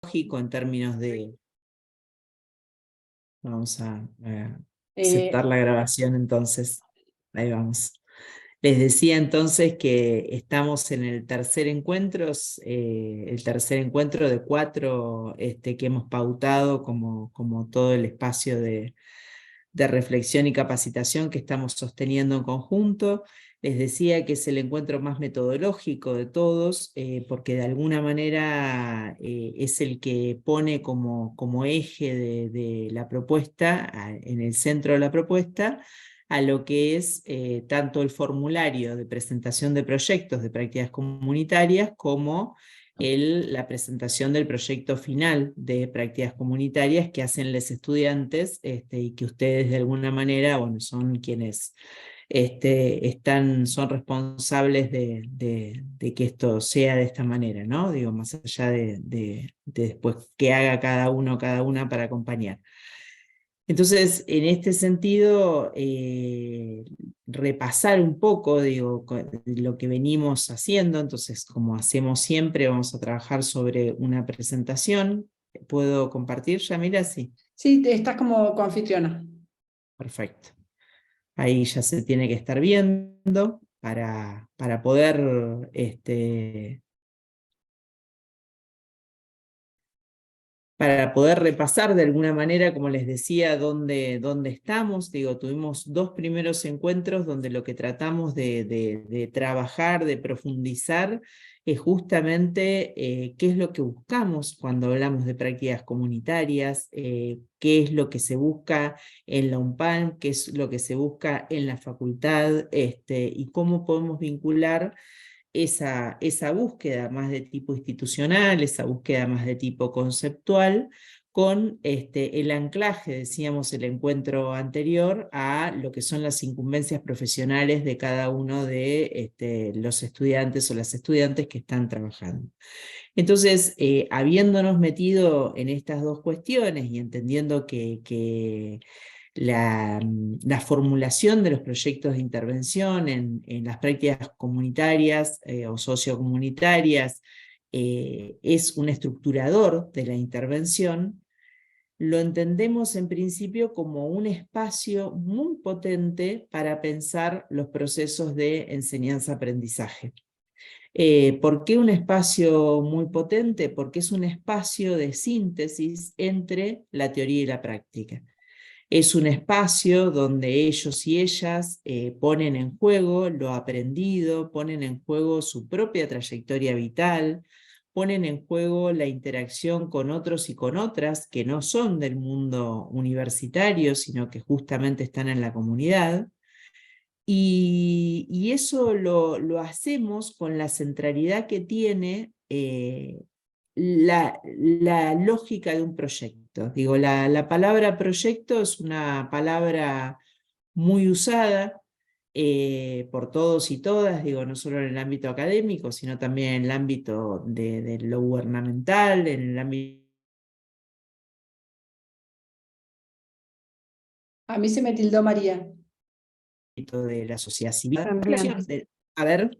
lógico en términos de... Vamos a Eh, aceptar la grabación entonces. Ahí vamos. Les decía entonces que estamos en el tercer encuentro de 4 que hemos pautado como todo el espacio de reflexión y capacitación que estamos sosteniendo en conjunto. Les decía que es el encuentro más metodológico de todos, porque de alguna manera es el que pone como eje de la propuesta, en el centro de la propuesta, a lo que es tanto el formulario de presentación de proyectos de prácticas comunitarias como la presentación del proyecto final de prácticas comunitarias que hacen los estudiantes y que ustedes de alguna manera, bueno, son quienes son responsables de que esto sea de esta manera, ¿no? Digo, más allá de después que haga cada uno, cada una para acompañar. Entonces, en este sentido, repasar un poco, digo, lo que venimos haciendo. Entonces, como hacemos siempre, vamos a trabajar sobre una presentación. ¿Puedo compartir, Yamila? Sí, sí, estás como coanfitriona. perfecto. Ahí ya se tiene que estar viendo para poder para poder repasar de alguna manera, como les decía, dónde estamos. Digo, tuvimos 2 primeros encuentros donde lo que tratamos de trabajar, de profundizar, es justamente qué es lo que buscamos cuando hablamos de prácticas comunitarias, qué es lo que se busca en la UNPAN, qué es lo que se busca en la facultad, y cómo podemos vincular esa búsqueda más de tipo institucional, esa búsqueda más de tipo conceptual, con el anclaje, decíamos el encuentro anterior, a lo que son las incumbencias profesionales de cada uno de los estudiantes o las estudiantes que están trabajando. Entonces, habiéndonos metido en estas 2 cuestiones y entendiendo que la formulación de los proyectos de intervención en las prácticas comunitarias o sociocomunitarias es un estructurador de la intervención, lo entendemos en principio como un espacio muy potente para pensar los procesos de enseñanza-aprendizaje. ¿Por qué un espacio muy potente? Porque es un espacio de síntesis entre la teoría y la práctica. Es un espacio donde ellos y ellas ponen en juego lo aprendido, ponen en juego su propia trayectoria vital, ponen en juego la interacción con otros y con otras que no son del mundo universitario, sino que justamente están en la comunidad. Y eso lo hacemos con la centralidad que tiene la lógica de un proyecto. Digo, la palabra proyecto es una palabra muy usada por todos y todas, digo, no solo en el ámbito académico, sino también en el ámbito de lo gubernamental, en el ámbito A mí se me tildó María. de la sociedad civil. También. A ver,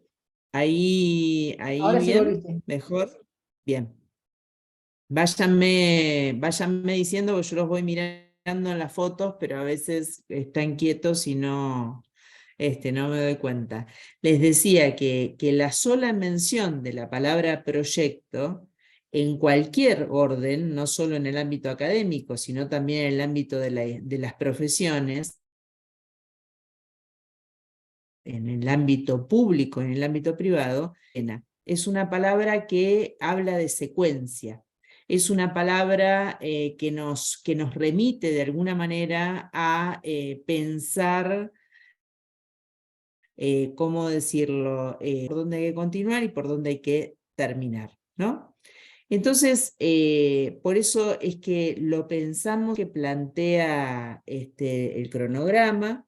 ahí Ahora sí bien, volviste. mejor, bien. Váyanme diciendo, porque yo los voy mirando en las fotos, pero a veces están quietos y no me doy cuenta. Les decía que la sola mención de la palabra proyecto, en cualquier orden, no solo en el ámbito académico, sino también en el ámbito de las profesiones, en el ámbito público, en el ámbito privado, es una palabra que habla de secuencia. Es una palabra que nos remite de alguna manera a pensar, ¿cómo decirlo?, por dónde hay que continuar y por dónde hay que terminar, ¿no? Entonces, por eso es que lo pensamos que plantea el cronograma,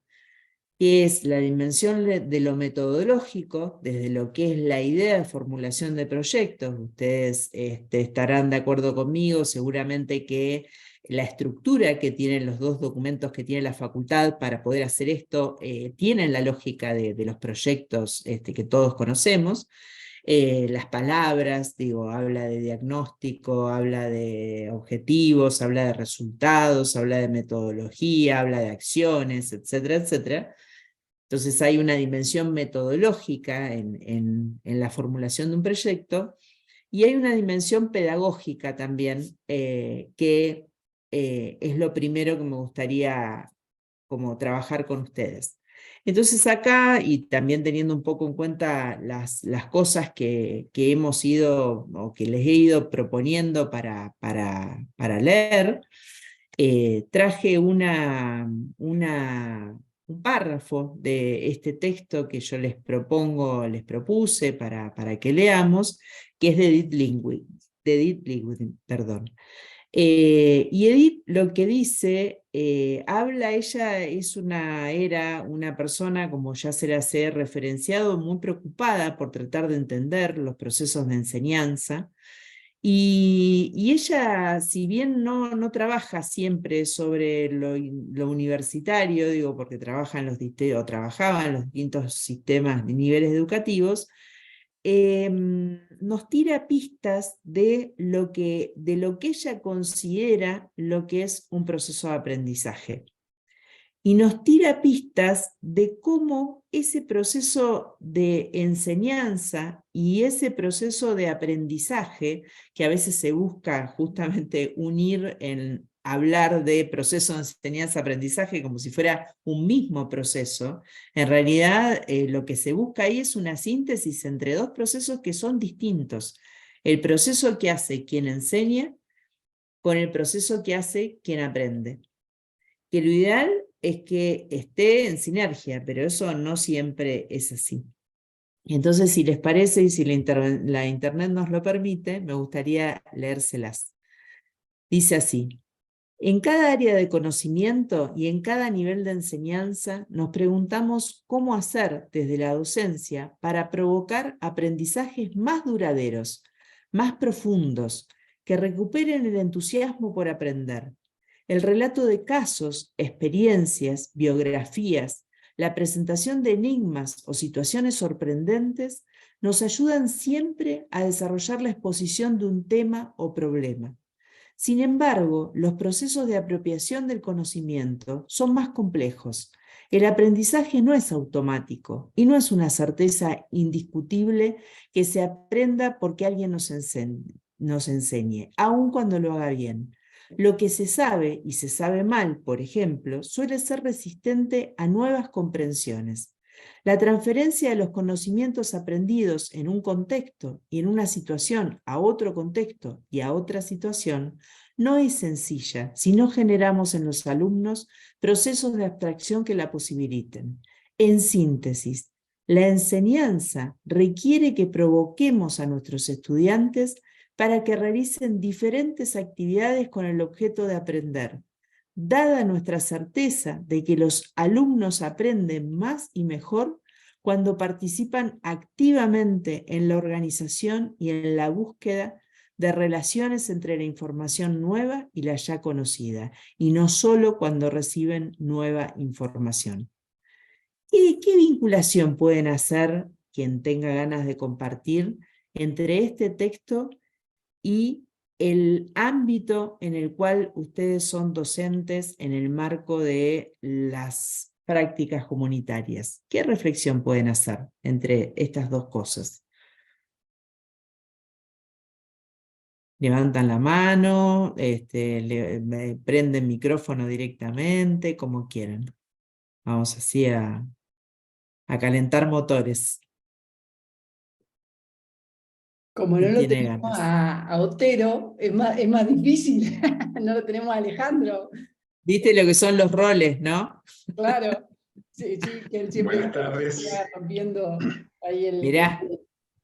que es la dimensión de lo metodológico, desde lo que es la idea de formulación de proyectos. Ustedes estarán de acuerdo conmigo, seguramente que la estructura que tienen los 2 documentos que tiene la facultad para poder hacer esto, tienen la lógica de los proyectos que todos conocemos. Las palabras, digo, habla de diagnóstico, habla de objetivos, habla de resultados, habla de metodología, habla de acciones, etcétera, etcétera. Entonces hay una dimensión metodológica en la formulación de un proyecto, y hay una dimensión pedagógica también, que es lo primero que me gustaría como trabajar con ustedes. Entonces acá, y también teniendo un poco en cuenta las cosas que hemos ido, o que les he ido proponiendo para leer, traje un párrafo de este texto que yo les propuse para que leamos, que es de Edith Lingwin, perdón. Y Edith lo que dice, ella era una persona, como ya se las he referenciado, muy preocupada por tratar de entender los procesos de enseñanza, y ella, si bien no trabaja siempre sobre lo universitario, digo, porque trabajaba en los distintos sistemas de niveles educativos, nos tira pistas de lo que ella considera lo que es un proceso de aprendizaje. Y nos tira pistas de cómo ese proceso de enseñanza y ese proceso de aprendizaje, que a veces se busca justamente unir en hablar de proceso de enseñanza-aprendizaje como si fuera un mismo proceso, en realidad lo que se busca ahí es una síntesis entre dos procesos que son distintos. El proceso que hace quien enseña con el proceso que hace quien aprende. Que lo ideal es que esté en sinergia, pero eso no siempre es así. Entonces, si les parece y si la internet nos lo permite, me gustaría leérselas. Dice así: en cada área de conocimiento y en cada nivel de enseñanza nos preguntamos cómo hacer desde la docencia para provocar aprendizajes más duraderos, más profundos, que recuperen el entusiasmo por aprender. El relato de casos, experiencias, biografías, la presentación de enigmas o situaciones sorprendentes nos ayudan siempre a desarrollar la exposición de un tema o problema. Sin embargo, los procesos de apropiación del conocimiento son más complejos. El aprendizaje no es automático y no es una certeza indiscutible que se aprenda porque alguien nos enseñe, aun cuando lo haga bien. Lo que se sabe y se sabe mal, por ejemplo, suele ser resistente a nuevas comprensiones. La transferencia de los conocimientos aprendidos en un contexto y en una situación a otro contexto y a otra situación no es sencilla si no generamos en los alumnos procesos de abstracción que la posibiliten. En síntesis, la enseñanza requiere que provoquemos a nuestros estudiantes para que realicen diferentes actividades con el objeto de aprender. Dada nuestra certeza de que los alumnos aprenden más y mejor cuando participan activamente en la organización y en la búsqueda de relaciones entre la información nueva y la ya conocida, y no solo cuando reciben nueva información. ¿Qué vinculación pueden hacer quien tenga ganas de compartir entre este texto y el ámbito en el cual ustedes son docentes en el marco de las prácticas comunitarias? ¿Qué reflexión pueden hacer entre estas dos cosas? Levantan la mano, prenden micrófono directamente, como quieran. Vamos así a calentar motores. Como no ¿Quién lo tiene tenemos ganas? a Otero, es más difícil. No lo tenemos a Alejandro, ¿Viste lo que son los roles, no? claro. Sí, sí, que él siempre Buenas tardes. está rompiendo ahí Mirá,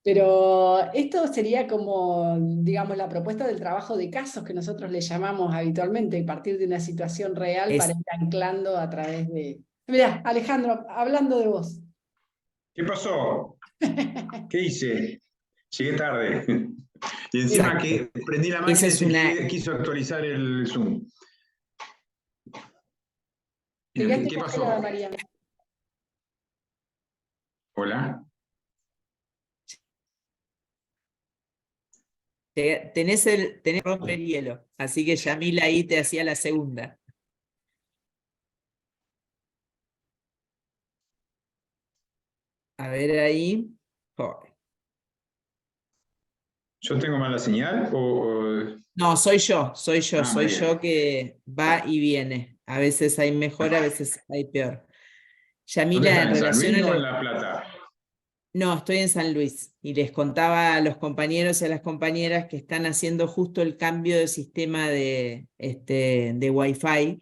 Pero esto sería como, digamos, la propuesta del trabajo de casos que nosotros le llamamos habitualmente, partir de una situación real para es, ir anclando a través de... Mirá, Alejandro, hablando de vos. ¿Qué pasó? ¿Qué hice? Llegué tarde. Y encima exacto. que prendí la Esa máquina y es se una, quiso actualizar el Zoom. Te quedaste ¿Qué congelada, pasó? María. Hola. Tenés romper hielo, así que Yamila ahí te hacía la segunda. A ver ahí. Oh. ¿Yo tengo mala señal No, soy yo muy bien. que va y viene. A veces hay mejor, a veces hay peor. ¿Dónde Yamila, está? en ¿En San relación Luis a o en lo... La Plata? No, estoy en San Luis y les contaba a los compañeros y a las compañeras que están haciendo justo el cambio de sistema de Wi-Fi.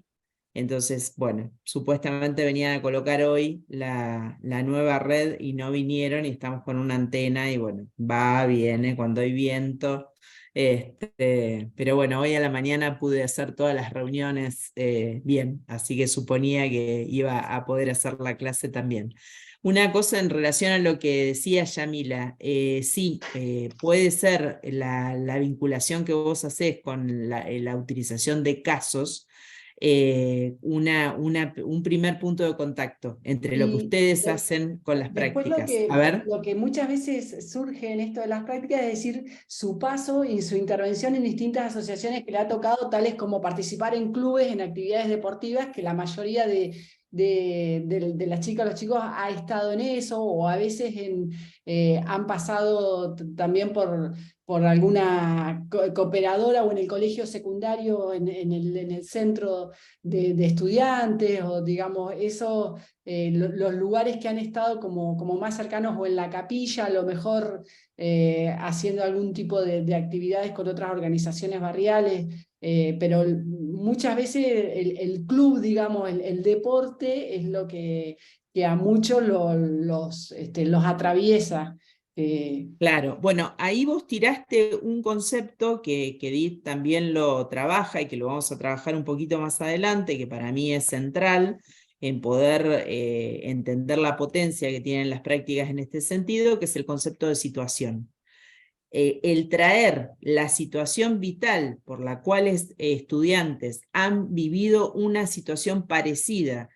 Entonces, bueno, supuestamente venían a colocar hoy la nueva red y no vinieron y estamos con una antena y bueno, va, viene cuando hay viento. Pero bueno, hoy a la mañana pude hacer todas las reuniones bien, así que suponía que iba a poder hacer la clase también. Una cosa en relación a lo que decía Yamila, sí, puede ser la vinculación que vos hacés con la utilización de casos, un primer punto de contacto entre lo que Y ustedes hacen con las después prácticas. A ver. lo que muchas veces surge en esto de las prácticas es decir, su paso y su intervención en distintas asociaciones que le ha tocado, tales como participar en clubes, en actividades deportivas, que la mayoría de las chicas, los chicos ha estado en eso, o a veces han pasado también por alguna cooperadora o en el colegio secundario, en el centro de estudiantes, o digamos, eso, los lugares que han estado como más cercanos, o en la capilla, a lo mejor haciendo algún tipo de actividades con otras organizaciones barriales, pero muchas veces el club, digamos, el deporte es lo que a muchos los atraviesa. Claro, bueno, ahí vos tiraste un concepto que Edith también lo trabaja y que lo vamos a trabajar un poquito más adelante, que para mí es central en poder entender la potencia que tienen las prácticas en este sentido, que es el concepto de situación. El traer la situación vital por la cual estudiantes han vivido una situación parecida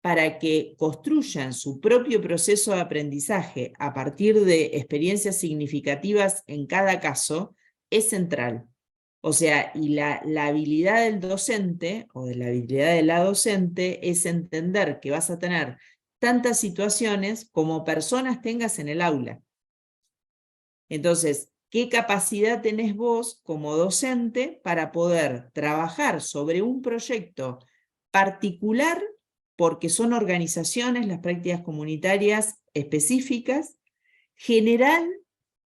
para que construyan su propio proceso de aprendizaje a partir de experiencias significativas en cada caso, es central. O sea, y la habilidad del docente o de la habilidad de la docente es entender que vas a tener tantas situaciones como personas tengas en el aula. Entonces, ¿qué capacidad tenés vos como docente para poder trabajar sobre un proyecto particular, porque son organizaciones, las prácticas comunitarias específicas, general,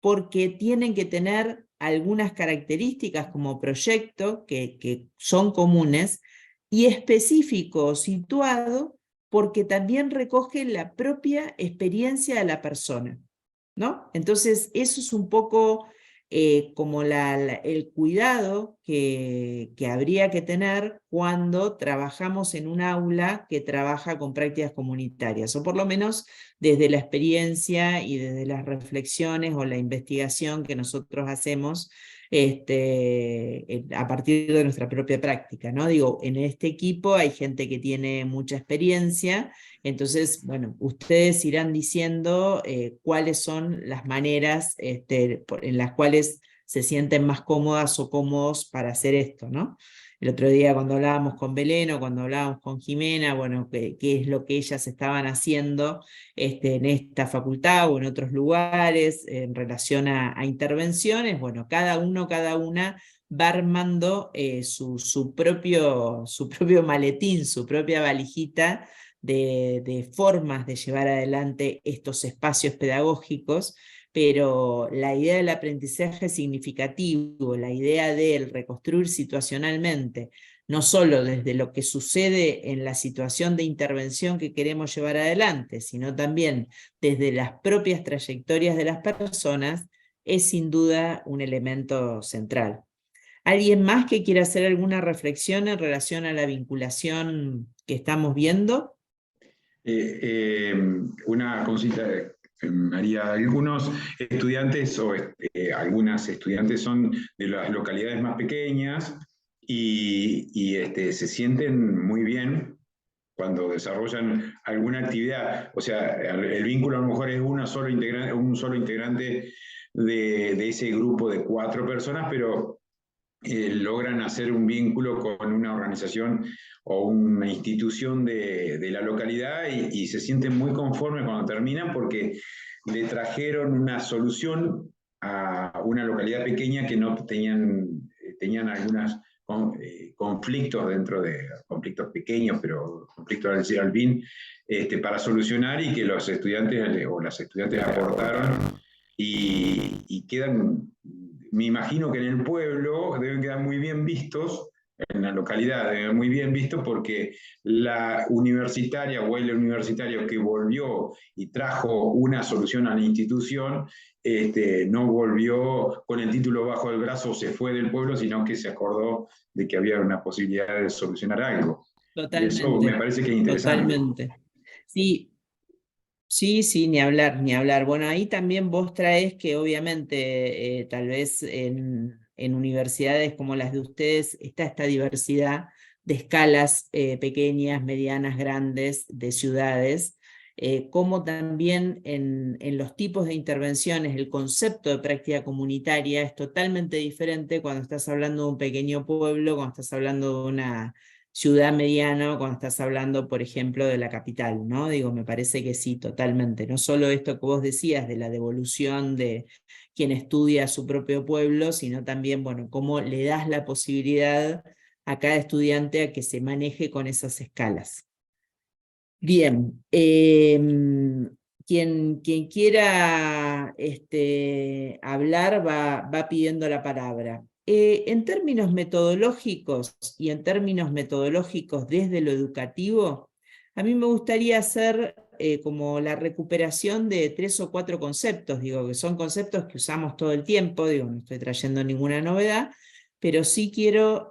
porque tienen que tener algunas características como proyecto que son comunes, y específico, situado, porque también recoge la propia experiencia de la persona, ¿no? Entonces, eso es un poco como el cuidado que habría que tener cuando trabajamos en un aula que trabaja con prácticas comunitarias, o por lo menos desde la experiencia y desde las reflexiones o la investigación que nosotros hacemos a partir de nuestra propia práctica, ¿no? Digo, en este equipo hay gente que tiene mucha experiencia, entonces, bueno, ustedes irán diciendo cuáles son las maneras en las cuales se sienten más cómodas o cómodos para hacer esto, ¿no? El otro día cuando hablábamos con Belén o cuando hablábamos con Jimena, bueno, qué es lo que ellas estaban haciendo en esta facultad o en otros lugares en relación a intervenciones, bueno, cada una va armando su propio maletín, su propia valijita de formas de llevar adelante estos espacios pedagógicos, pero la idea del aprendizaje significativo, la idea de reconstruir situacionalmente, no solo desde lo que sucede en la situación de intervención que queremos llevar adelante, sino también desde las propias trayectorias de las personas, es sin duda un elemento central. ¿Alguien más que quiera hacer alguna reflexión en relación a la vinculación que estamos viendo? Una cosita, María, algunos estudiantes o algunas estudiantes son de las localidades más pequeñas y se sienten muy bien cuando desarrollan alguna actividad. O sea, el vínculo a lo mejor es un solo integrante de ese grupo de 4 personas, pero logran hacer un vínculo con una organización o una institución de la localidad y se sienten muy conformes cuando terminan porque le trajeron una solución a una localidad pequeña que no tenían algunos conflictos dentro de, conflictos pequeños, pero conflictos al decir al fin, para solucionar y que los estudiantes o las estudiantes aportaron y quedan, me imagino que en el pueblo deben quedar muy bien vistos, en la localidad deben quedar muy bien vistos porque la universitaria o el universitario que volvió y trajo una solución a la institución, no volvió con el título bajo el brazo o se fue del pueblo, sino que se acordó de que había una posibilidad de solucionar algo. Y eso me Totalmente, parece que es interesante. totalmente. Sí, sí, sí, ni hablar, ni hablar. Bueno, ahí también vos traes que obviamente tal vez en universidades como las de ustedes está esta diversidad de escalas pequeñas, medianas, grandes, de ciudades, como también en los tipos de intervenciones el concepto de práctica comunitaria es totalmente diferente cuando estás hablando de un pequeño pueblo, cuando estás hablando de una ciudad mediana, cuando estás hablando, por ejemplo, de la capital, ¿no? Digo, me parece que sí, totalmente. No solo esto que vos decías de la devolución de quien estudia a su propio pueblo, sino también, bueno, cómo le das la posibilidad a cada estudiante a que se maneje con esas escalas. Bien, quien quiera hablar va pidiendo la palabra. En términos metodológicos y en términos metodológicos desde lo educativo, a mí me gustaría hacer como la recuperación de 3 o 4 conceptos, digo, que son conceptos que usamos todo el tiempo, digo, no estoy trayendo ninguna novedad, pero sí quiero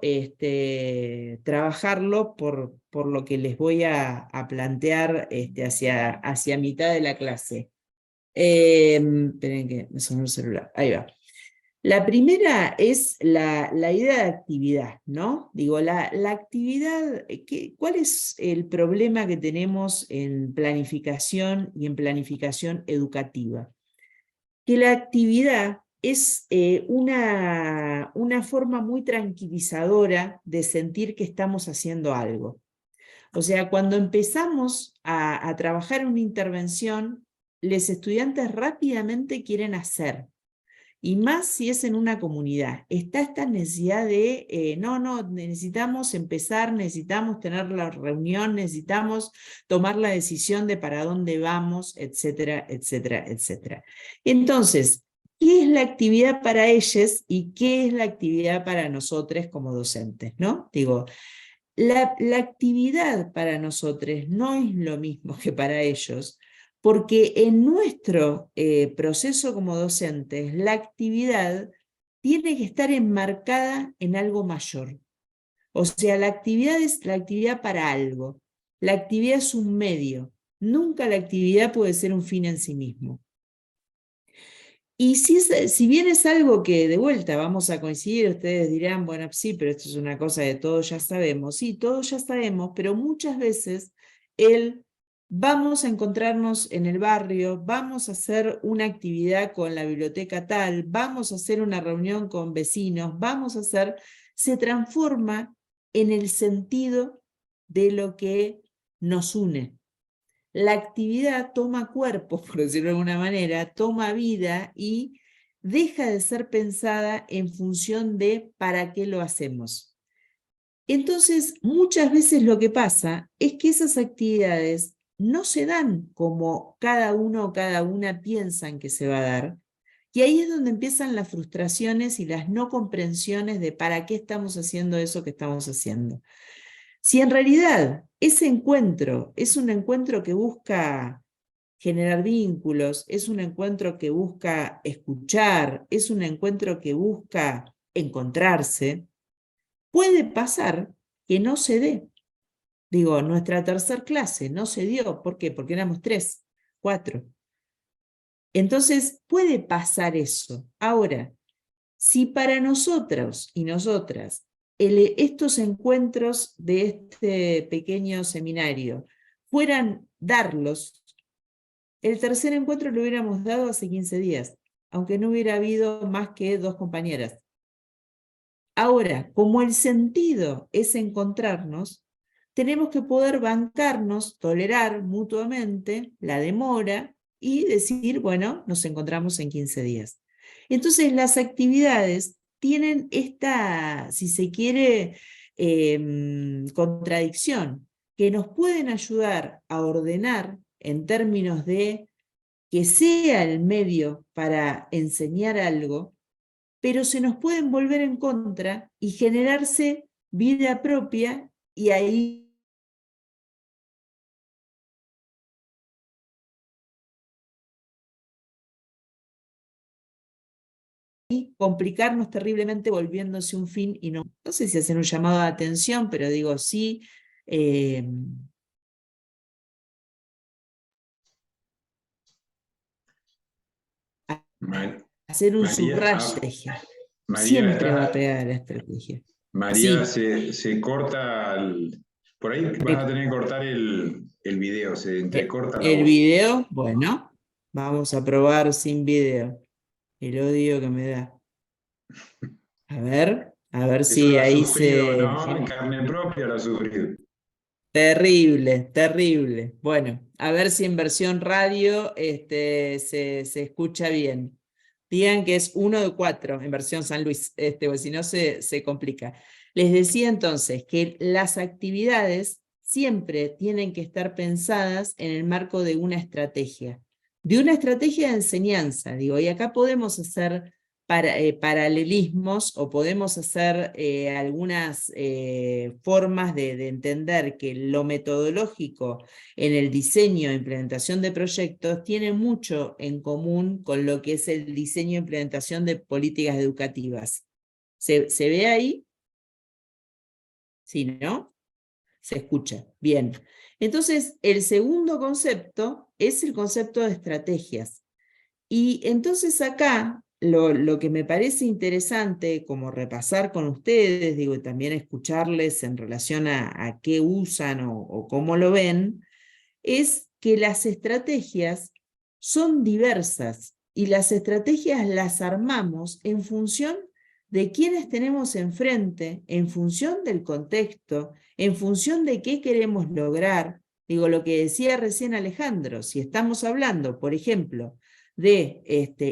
trabajarlo por lo que les voy a plantear hacia mitad de la clase. Esperen que me sonó el celular, ahí va. La primera es la idea de actividad, ¿no? Digo, la actividad, ¿cuál es el problema que tenemos en planificación y en planificación educativa? Que la actividad es una forma muy tranquilizadora de sentir que estamos haciendo algo. O sea, cuando empezamos a trabajar una intervención, los estudiantes rápidamente quieren hacer. Y más si es en una comunidad. Está esta necesidad de, no, necesitamos empezar, necesitamos tener la reunión, necesitamos tomar la decisión de para dónde vamos, etcétera, etcétera, etcétera. Entonces, ¿qué es la actividad para ellos y qué es la actividad para nosotros como docentes? ¿No? Digo, la actividad para nosotros no es lo mismo que para ellos, porque en nuestro proceso como docentes, la actividad tiene que estar enmarcada en algo mayor. O sea, la actividad es la actividad para algo. La actividad es un medio. Nunca la actividad puede ser un fin en sí mismo. Y si bien es algo que de vuelta vamos a coincidir, ustedes dirán, bueno, sí, pero esto es una cosa de todos ya sabemos. Sí, todos ya sabemos, pero muchas veces vamos a encontrarnos en el barrio, vamos a hacer una actividad con la biblioteca tal, vamos a hacer una reunión con vecinos, se transforma en el sentido de lo que nos une. La actividad toma cuerpo, por decirlo de alguna manera, toma vida y deja de ser pensada en función de para qué lo hacemos. Entonces, muchas veces lo que pasa es que esas actividades no se dan como cada uno o cada una piensan que se va a dar, y ahí es donde empiezan las frustraciones y las no comprensiones de para qué estamos haciendo eso que estamos haciendo. Si en realidad ese encuentro es un encuentro que busca generar vínculos, es un encuentro que busca escuchar, es un encuentro que busca encontrarse, puede pasar que no se dé. Digo, nuestra tercer clase no se dio. ¿Por qué? Porque éramos 3, 4. Entonces puede pasar eso. Ahora, si para nosotros y nosotras estos encuentros de este pequeño seminario fueran darlos, el tercer encuentro lo hubiéramos dado hace 15 días. aunque no hubiera habido más que 2 compañeras. Ahora, como el sentido es encontrarnos, tenemos que poder bancarnos, tolerar mutuamente la demora y decir, bueno, nos encontramos en 15 días. Entonces, las actividades tienen esta, si se quiere, contradicción, que nos pueden ayudar a ordenar en términos de que sea el medio para enseñar algo, pero se nos pueden volver en contra y generarse vida propia y ahí complicarnos terriblemente volviéndose un fin y no sé si hacer un llamado de atención, pero digo sí, hacer un subrayo. María, Siempre va a pegar la estrategia. María, Sí. se corta, por ahí vas a tener que cortar el video, se entrecorta la El voz. video, bueno, vamos a probar sin video. El odio que me da. A ver Eso si lo ha ahí sufrido, se... ¿no? En carne propia lo ha sufrido. Terrible, terrible. Bueno, a ver si en versión radio se escucha bien. Digan que es 1 de 4 en versión San Luis, porque si no se complica. Les decía entonces que las actividades siempre tienen que estar pensadas en el marco de una estrategia de enseñanza, digo, y acá podemos hacer paralelismos o podemos hacer algunas formas de entender que lo metodológico en el diseño e implementación de proyectos tiene mucho en común con lo que es el diseño e implementación de políticas educativas. ¿Se ve ahí? ¿Sí, no? Se escucha. Bien. Entonces, el segundo concepto es el concepto de estrategias. Y entonces acá lo que me parece interesante como repasar con ustedes, digo, y también escucharles en relación a qué usan o cómo lo ven, es que las estrategias son diversas y las estrategias las armamos en función de quiénes tenemos enfrente, en función del contexto, en función de qué queremos lograr. Digo, lo que decía recién Alejandro, si estamos hablando, por ejemplo, de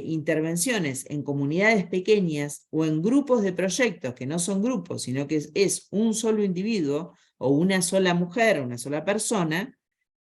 intervenciones en comunidades pequeñas o en grupos de proyectos que no son grupos, sino que es un solo individuo o una sola mujer, una sola persona,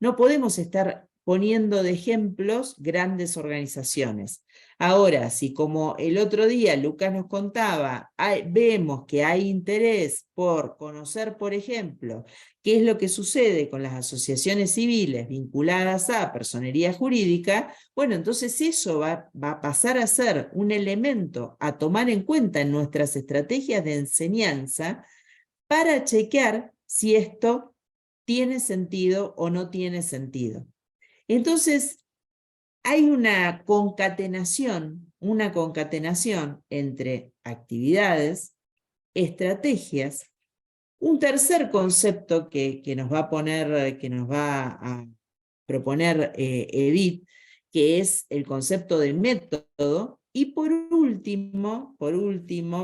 no podemos estar poniendo de ejemplos grandes organizaciones. Ahora, si como el otro día Lucas nos contaba, vemos que hay interés por conocer, por ejemplo, qué es lo que sucede con las asociaciones civiles vinculadas a personería jurídica, bueno, entonces eso va a pasar a ser un elemento a tomar en cuenta en nuestras estrategias de enseñanza para chequear si esto tiene sentido o no tiene sentido. Entonces, hay una concatenación entre actividades, estrategias, un tercer concepto que nos va a proponer Edith, que es el concepto de método, y por último,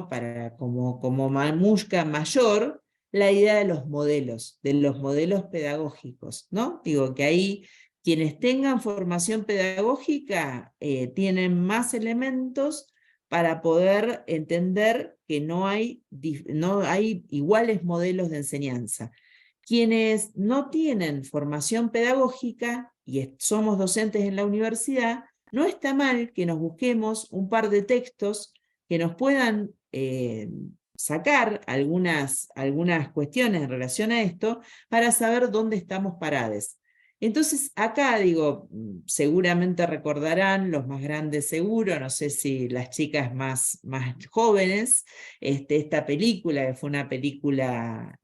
para como mamushka mayor, la idea de los modelos pedagógicos, ¿no? Digo que ahí quienes tengan formación pedagógica tienen más elementos para poder entender que no hay iguales modelos de enseñanza. Quienes no tienen formación pedagógica y somos docentes en la universidad, no está mal que nos busquemos un par de textos que nos puedan sacar algunas cuestiones en relación a esto para saber dónde estamos parados. Entonces, acá digo, seguramente recordarán, los más grandes seguro, no sé si las chicas más jóvenes, esta película, que fue una película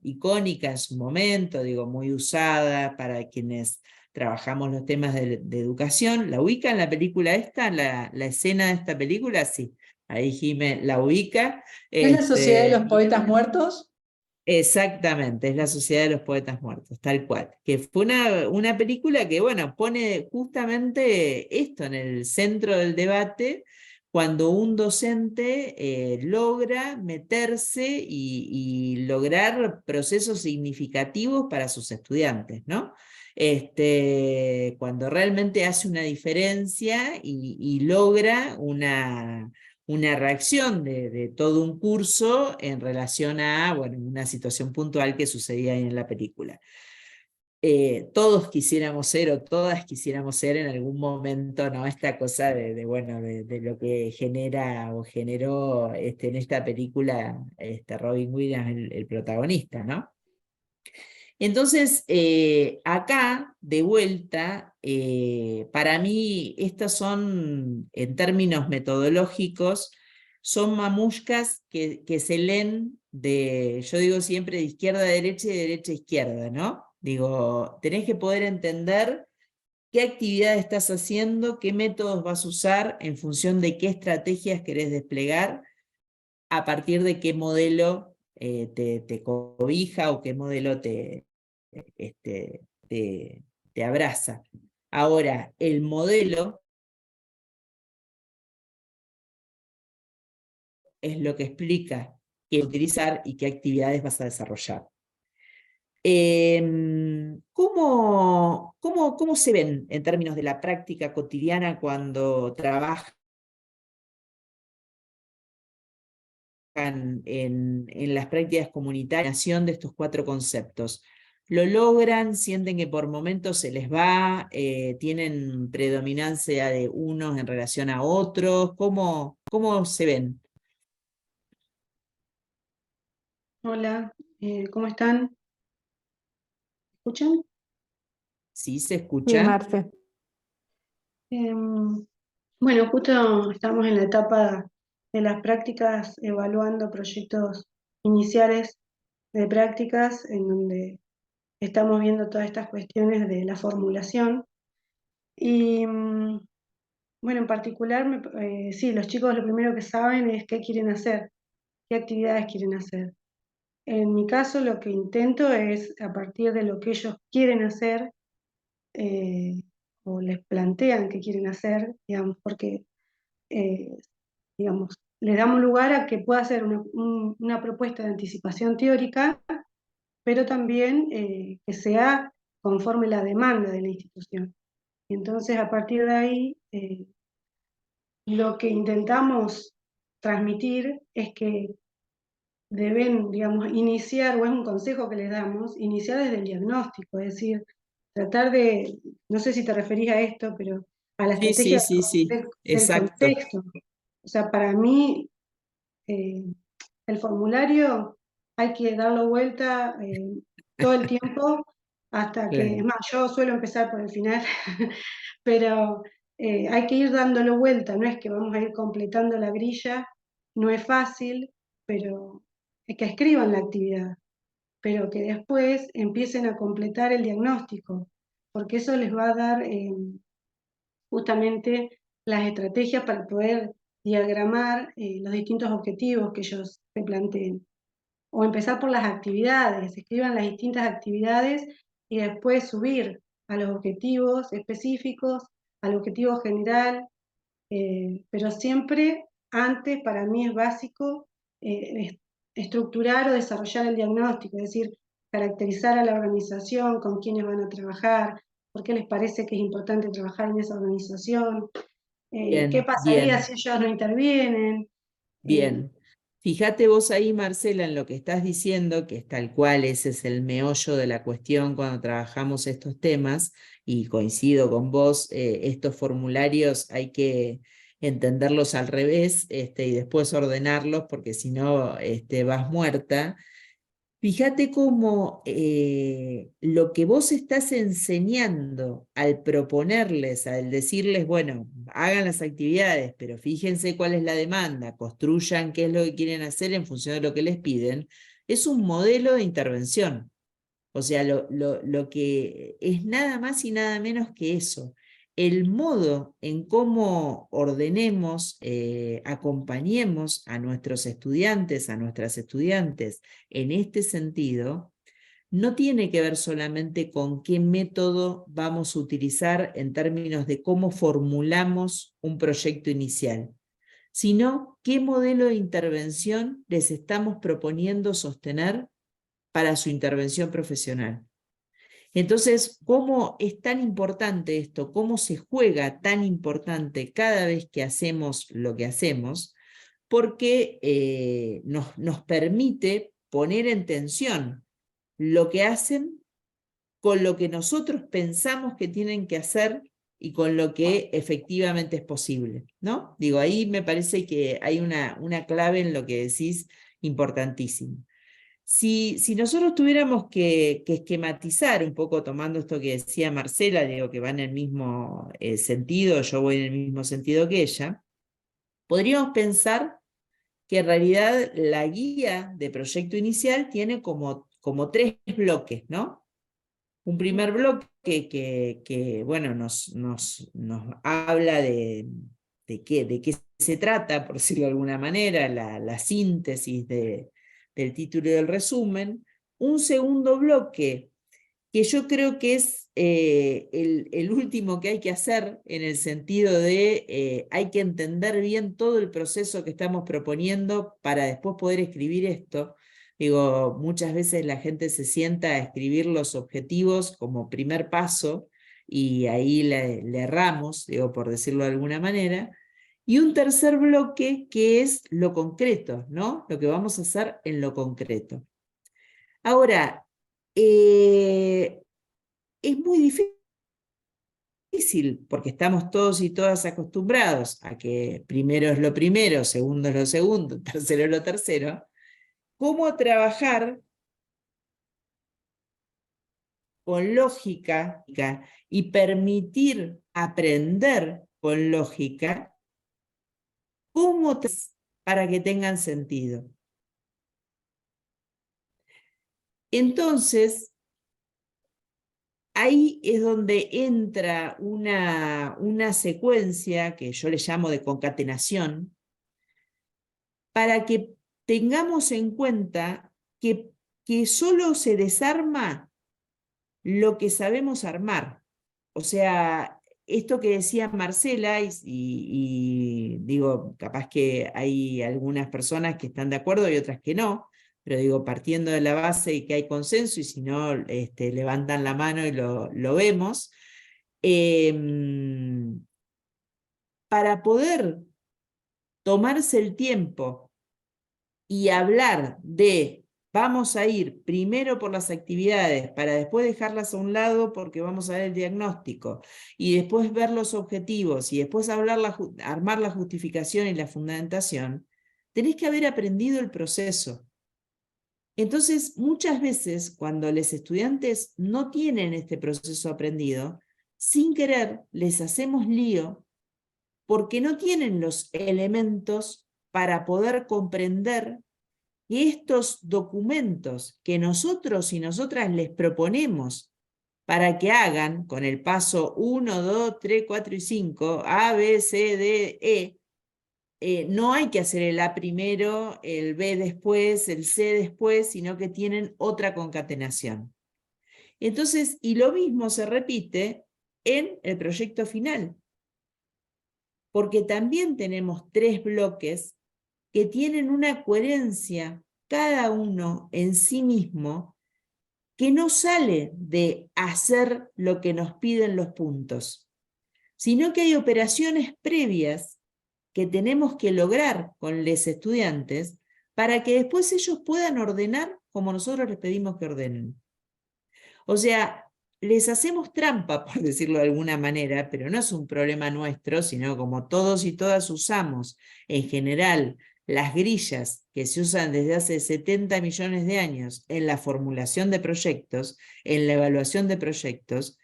icónica en su momento, digo, muy usada para quienes trabajamos los temas de educación. ¿La ubican la película esta? ¿La escena de esta película? Sí, ahí Jimé la ubica. ¿Es la Sociedad de los Poetas Muertos? Exactamente, es La Sociedad de los Poetas Muertos, tal cual. Que fue una película que, bueno, pone justamente esto en el centro del debate, cuando un docente logra meterse y lograr procesos significativos para sus estudiantes, ¿no? Cuando realmente hace una diferencia y logra una reacción de todo un curso en relación a, bueno, una situación puntual que sucedía ahí en la película. Todos quisiéramos ser, o todas quisiéramos ser en algún momento, ¿no? Esta cosa bueno, de lo que genera o generó en esta película Robin Williams, el protagonista, ¿no? Entonces, acá, de vuelta, para mí, estas son, en términos metodológicos, son mamushkas que se leen yo digo siempre, de izquierda a derecha y de derecha a izquierda, ¿no? Digo, tenés que poder entender qué actividad estás haciendo, qué métodos vas a usar en función de qué estrategias querés desplegar, a partir de qué modelo te cobija o qué modelo te abraza. Ahora, el modelo es lo que explica qué utilizar y qué actividades vas a desarrollar. ¿Cómo se ven en términos de la práctica cotidiana cuando trabajan en las prácticas comunitarias de estos 4 conceptos? ¿Lo logran? ¿Sienten que por momentos se les va? ¿Tienen predominancia de unos en relación a otros? ¿Cómo se ven? Hola, ¿cómo están? ¿Escuchan? ¿Sí se Sí, escucha? Marce. Bueno, justo estamos en la etapa de las prácticas evaluando proyectos iniciales de prácticas en donde estamos viendo todas estas cuestiones de la formulación. Y bueno, en particular, sí, los chicos lo primero que saben es qué quieren hacer, qué actividades quieren hacer. En mi caso, lo que intento es, a partir de lo que ellos quieren hacer, o les plantean que quieren hacer, digamos, porque, digamos, les damos lugar a que pueda ser una propuesta de anticipación teórica, pero también que sea conforme la demanda de la institución. Y entonces, a partir de ahí, lo que intentamos transmitir es que deben, digamos, iniciar, o es un consejo que les damos, iniciar desde el diagnóstico, es decir, tratar de, no sé si te referís a esto, pero a la estrategia Sí, del exacto. contexto. O sea, para mí, el formulario hay que darlo vuelta todo el tiempo hasta que, es Claro. más, yo suelo empezar por el final, pero hay que ir dándolo vuelta, no es que vamos a ir completando la grilla, no es fácil, pero es que escriban la actividad, pero que después empiecen a completar el diagnóstico, porque eso les va a dar justamente las estrategias para poder diagramar los distintos objetivos que ellos se planteen. O empezar por las actividades, escriban las distintas actividades y después subir a los objetivos específicos, al objetivo general, pero siempre antes para mí es básico estructurar o desarrollar el diagnóstico, es decir, caracterizar a la organización, con quiénes van a trabajar, por qué les parece que es importante trabajar en esa organización, qué Bien, pasaría bien. si ellos no intervienen. Bien, fíjate vos ahí, Marcela, en lo que estás diciendo, que es tal cual, ese es el meollo de la cuestión cuando trabajamos estos temas, y coincido con vos, estos formularios hay que entenderlos al revés, y después ordenarlos, porque si no, vas muerta. Fíjate cómo lo que vos estás enseñando al proponerles, al decirles, bueno, hagan las actividades, pero fíjense cuál es la demanda, construyan qué es lo que quieren hacer en función de lo que les piden, es un modelo de intervención. O sea, lo que es nada más y nada menos que eso. el modo en cómo ordenemos, acompañemos a nuestros estudiantes, a nuestras estudiantes en este sentido, no tiene que ver solamente con qué método vamos a utilizar en términos de cómo formulamos un proyecto inicial, sino qué modelo de intervención les estamos proponiendo sostener para su intervención profesional. Entonces, ¿cómo es tan importante esto? ¿Cómo se juega tan importante cada vez que hacemos lo que hacemos? Porque nos permite poner en tensión lo que hacen con lo que nosotros pensamos que tienen que hacer y con lo que efectivamente es posible, ¿no? Digo, ahí me parece que hay una clave en lo que decís importantísimo. Si nosotros tuviéramos que esquematizar un poco, tomando esto que decía Marcela, digo que va en el mismo sentido, yo voy en el mismo sentido que ella, podríamos pensar que en realidad la guía de proyecto inicial tiene como 3 bloques, ¿no? Un primer bloque que bueno, nos habla de qué se trata, por decirlo de alguna manera, la síntesis del título y del resumen. Un segundo bloque que yo creo que es el último que hay que hacer, en el sentido de hay que entender bien todo el proceso que estamos proponiendo para después poder escribir esto. Digo, muchas veces la gente se sienta a escribir los objetivos como primer paso y ahí le erramos, digo, por decirlo de alguna manera. Y un tercer bloque que es lo concreto, ¿no? Lo que vamos a hacer en lo concreto. Ahora, es muy difícil porque estamos todos y todas acostumbrados a que primero es lo primero, segundo es lo segundo, tercero es lo tercero. ¿Cómo trabajar con lógica y permitir aprender con lógica? ¿Cómo para que tengan sentido? Entonces, ahí es donde entra una secuencia que yo le llamo de concatenación, para que tengamos en cuenta que solo se desarma lo que sabemos armar. O sea, esto que decía Marcela, y digo, capaz que hay algunas personas que están de acuerdo y otras que no, pero digo, partiendo de la base y que hay consenso, y si no, levantan la mano y lo vemos, para poder tomarse el tiempo y hablar de vamos a ir primero por las actividades para después dejarlas a un lado porque vamos a ver el diagnóstico y después ver los objetivos y después armar la justificación y la fundamentación, tenés que haber aprendido el proceso. Entonces, muchas veces cuando los estudiantes no tienen este proceso aprendido, sin querer les hacemos lío porque no tienen los elementos para poder comprender que estos documentos que nosotros y nosotras les proponemos para que hagan con el paso 1, 2, 3, 4 y 5, A, B, C, D, E, no hay que hacer el A primero, el B después, el C después, sino que tienen otra concatenación. Entonces, y lo mismo se repite en el proyecto final, porque también tenemos 3 bloques que tienen una coherencia, cada uno en sí mismo, que no sale de hacer lo que nos piden los puntos, sino que hay operaciones previas que tenemos que lograr con los estudiantes para que después ellos puedan ordenar como nosotros les pedimos que ordenen. O sea, les hacemos trampa, por decirlo de alguna manera, pero no es un problema nuestro, sino como todos y todas usamos en general las grillas que se usan desde hace 70 millones de años en la formulación de proyectos, en la evaluación de proyectos,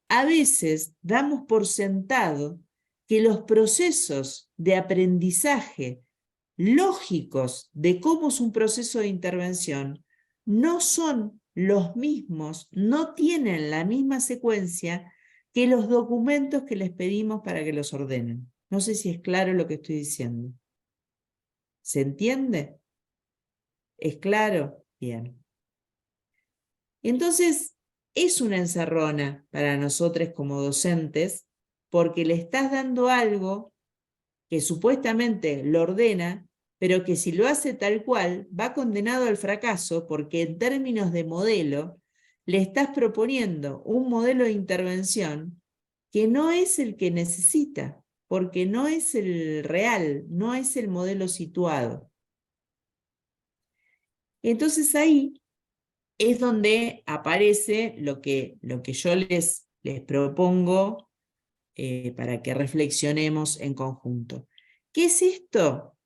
a veces damos por sentado que los procesos de aprendizaje lógicos de cómo es un proceso de intervención no son los mismos, no tienen la misma secuencia que los documentos que les pedimos para que los ordenen. No sé si es claro lo que estoy diciendo. ¿Se entiende? ¿Es claro? Bien. Entonces, es una encerrona para nosotros como docentes, porque le estás dando algo que supuestamente lo ordena, pero que si lo hace tal cual, va condenado al fracaso, porque en términos de modelo, le estás proponiendo un modelo de intervención que no es el que necesita, porque no es el real, no es el modelo situado. Entonces ahí es donde aparece lo que yo les propongo para que reflexionemos en conjunto. ¿Qué es esto?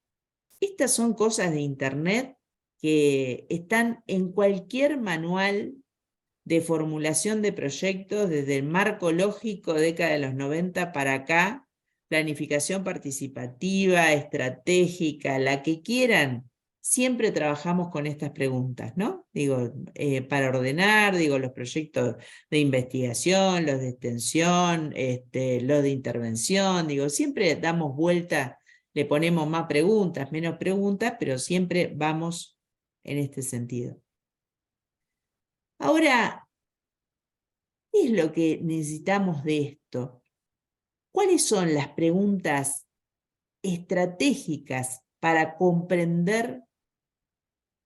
Estas son cosas de Internet que están en cualquier manual de formulación de proyectos, desde el marco lógico, década de los 90 para acá, planificación participativa, estratégica, la que quieran, siempre trabajamos con estas preguntas, ¿no? Digo, para ordenar, digo, los proyectos de investigación, los de extensión, los de intervención, digo, siempre damos vuelta, le ponemos más preguntas, menos preguntas, pero siempre vamos en este sentido. Ahora, ¿qué es lo que necesitamos de esto? ¿Cuáles son las preguntas estratégicas para comprender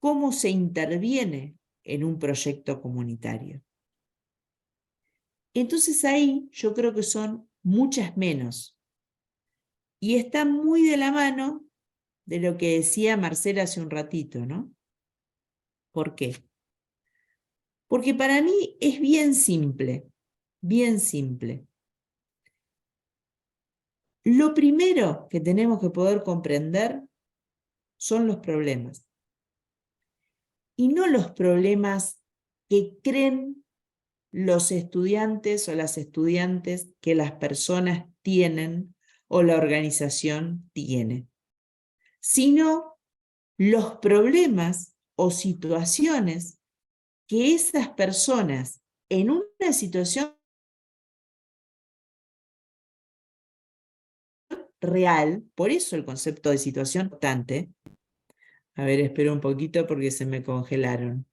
cómo se interviene en un proyecto comunitario? Entonces ahí yo creo que son muchas menos. Y está muy de la mano de lo que decía Marcela hace un ratito, ¿no? ¿Por qué? Porque para mí es bien simple, bien simple. Lo primero que tenemos que poder comprender son los problemas. Y no los problemas que creen los estudiantes o las estudiantes que las personas tienen o la organización tiene, sino los problemas o situaciones que esas personas en una situación real, por eso el concepto de situación constante. A ver, espero un poquito porque se me congelaron.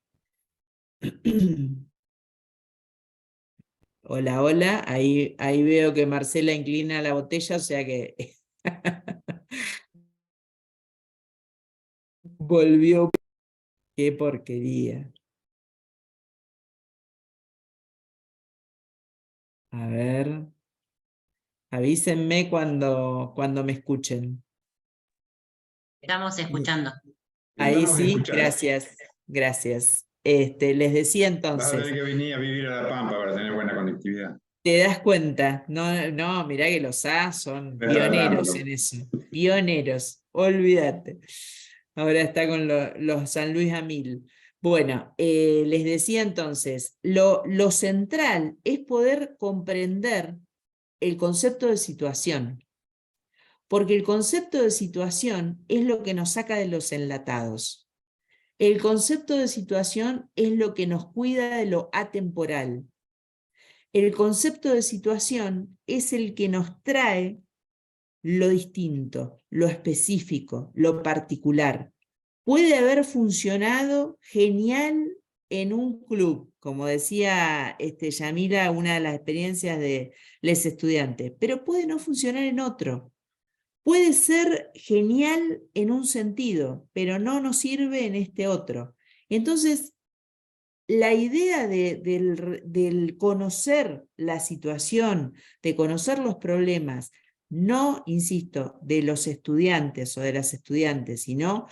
Hola, hola, ahí veo que Marcela inclina la botella, o sea que volvió. Qué porquería. A ver, avísenme cuando me escuchen. Estamos escuchando. Ahí Estamos sí, escuchando. gracias, gracias. Les decía Vas a entonces, tener que venir a vivir a La Pampa para tener buena conectividad. te das cuenta, no, mirá que los A son pioneros en eso, pioneros, olvídate. Ahora está con los San Luis a 1000. Bueno, les decía entonces, lo central es poder comprender el concepto de situación, porque el concepto de situación es lo que nos saca de los enlatados. El concepto de situación es lo que nos cuida de lo atemporal. El concepto de situación es el que nos trae lo distinto, lo específico, lo particular. Puede haber funcionado genial en un club, como decía Yamila, una de las experiencias de los estudiantes, pero puede no funcionar en otro. Puede ser genial en un sentido, pero no nos sirve en este otro. Entonces, la idea del conocer la situación, de conocer los problemas, no, insisto, de los estudiantes o de las estudiantes, sino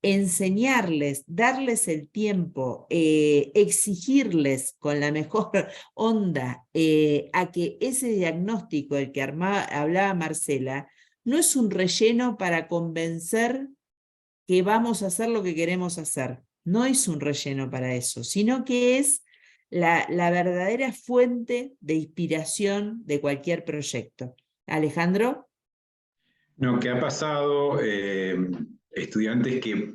enseñarles, darles el tiempo, exigirles con la mejor onda a que ese diagnóstico del que hablaba Marcela no es un relleno para convencer que vamos a hacer lo que queremos hacer. No es un relleno para eso, sino que es la verdadera fuente de inspiración de cualquier proyecto. Alejandro. No, ¿qué ha pasado? Estudiantes que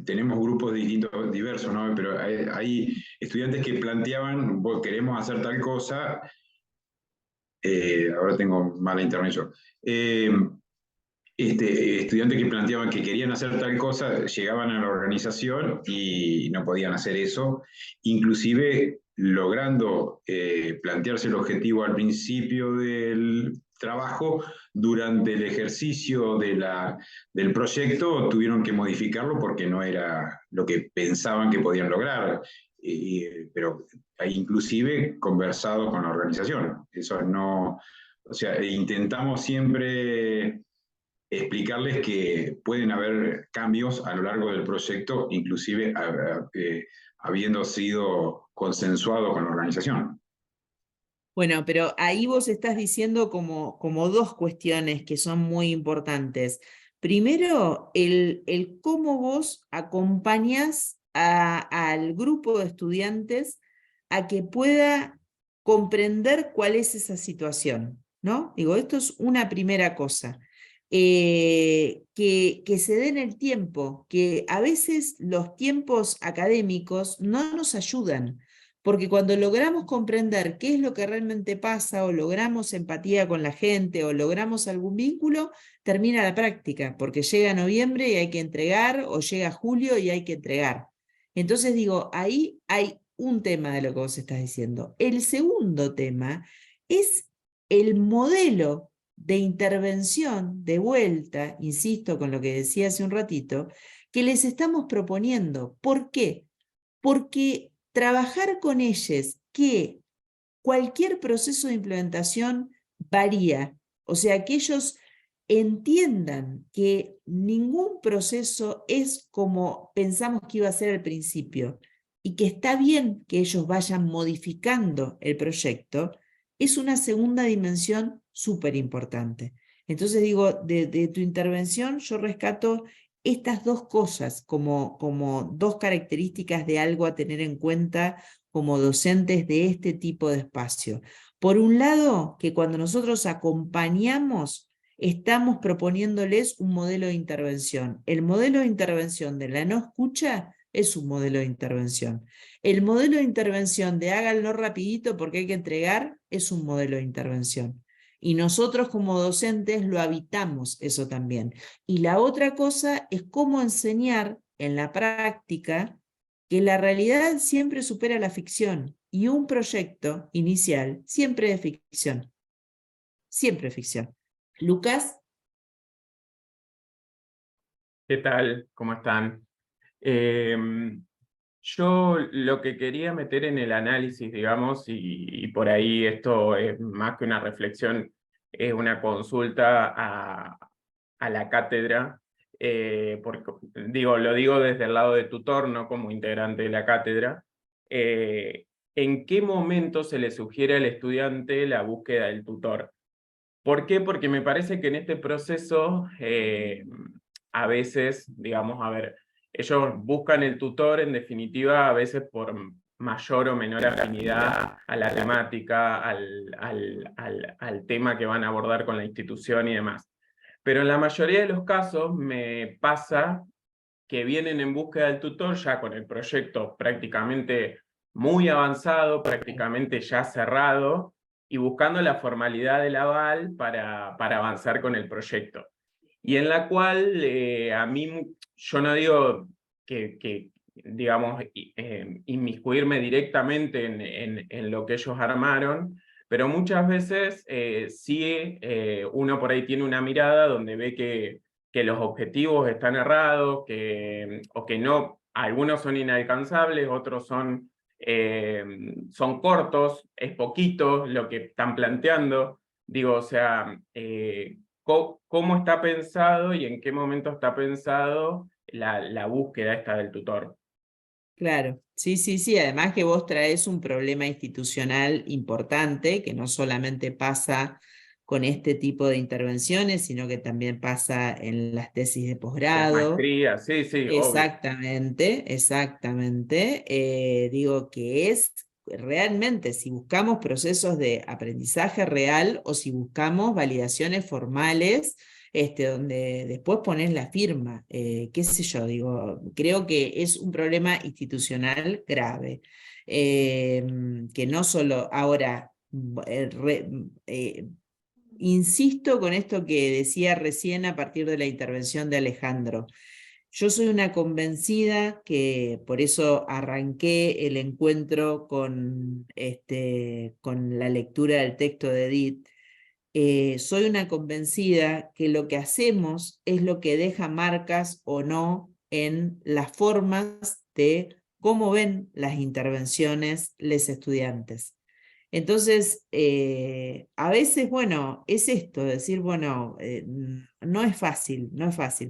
tenemos grupos distintos, diversos, ¿no? Pero hay estudiantes que planteaban, queremos hacer tal cosa, ahora tengo mala intervención. Estudiantes que planteaban que querían hacer tal cosa, llegaban a la organización y no podían hacer eso, inclusive logrando plantearse el objetivo al principio del trabajo, durante el ejercicio del proyecto tuvieron que modificarlo porque no era lo que pensaban que podían lograr, pero inclusive conversado con la organización. Eso no, o sea, intentamos siempre explicarles que pueden haber cambios a lo largo del proyecto, inclusive habiendo sido consensuado con la organización. Bueno, pero ahí vos estás diciendo como dos cuestiones que son muy importantes. Primero, el cómo vos acompañás al grupo de estudiantes a que pueda comprender cuál es esa situación, ¿no? Digo, esto es una primera cosa. Que se den el tiempo, que a veces los tiempos académicos no nos ayudan. Porque cuando logramos comprender qué es lo que realmente pasa, o logramos empatía con la gente, o logramos algún vínculo, termina la práctica, porque llega noviembre y hay que entregar, o llega julio y hay que entregar. Entonces digo, ahí hay un tema de lo que vos estás diciendo. El segundo tema es el modelo de intervención, de vuelta, insisto con lo que decía hace un ratito, que les estamos proponiendo. ¿Por qué? Porque trabajar con ellos, que cualquier proceso de implementación varía, o sea, que ellos entiendan que ningún proceso es como pensamos que iba a ser al principio, y que está bien que ellos vayan modificando el proyecto, es una segunda dimensión súper importante. Entonces digo, de tu intervención yo rescato estas dos cosas como dos características de algo a tener en cuenta como docentes de este tipo de espacio. Por un lado, que cuando nosotros acompañamos, estamos proponiéndoles un modelo de intervención. El modelo de intervención de la no escucha es un modelo de intervención. El modelo de intervención de háganlo rapidito porque hay que entregar es un modelo de intervención. Y nosotros como docentes lo habitamos eso también. Y la otra cosa es cómo enseñar en la práctica que la realidad siempre supera la ficción, y un proyecto inicial siempre es ficción. Siempre es ficción. Lucas. ¿Qué tal? ¿Cómo están? Yo lo que quería meter en el análisis, digamos, y por ahí esto es más que una reflexión, es una consulta a la cátedra, porque lo digo desde el lado de tutor, no como integrante de la cátedra. ¿En qué momento se le sugiere al estudiante la búsqueda del tutor? ¿Por qué? Porque me parece que en este proceso a veces, digamos, a ver, ellos buscan el tutor en definitiva a veces por mayor o menor afinidad a la temática, al tema que van a abordar con la institución y demás. Pero en la mayoría de los casos me pasa que vienen en búsqueda del tutor ya con el proyecto prácticamente muy avanzado, prácticamente ya cerrado, y buscando la formalidad del aval para avanzar con el proyecto. Y en la cual a mí, yo no digo que digamos, inmiscuirme directamente en lo que ellos armaron, pero muchas veces sí uno por ahí tiene una mirada donde ve que los objetivos están errados, o que no, algunos son inalcanzables, otros son cortos, es poquito lo que están planteando. Digo, o sea, ¿cómo está pensado y en qué momento está pensado la búsqueda esta del tutor? Claro, sí, además que vos traes un problema institucional importante, que no solamente pasa con este tipo de intervenciones, sino que también pasa en las tesis de Las posgrado. maestrías, sí, obvio. Exactamente. Digo que es realmente si buscamos procesos de aprendizaje real o si buscamos validaciones formales, donde después pones la firma, qué sé yo, digo, creo que es un problema institucional grave, que no solo ahora insisto con esto que decía recién a partir de la intervención de Alejandro. Yo soy una convencida que por eso arranqué el encuentro con la lectura del texto de Edith. Soy una convencida que lo que hacemos es lo que deja marcas o no en las formas de cómo ven las intervenciones los estudiantes. Entonces, a veces, bueno, es esto, decir, bueno, no es fácil,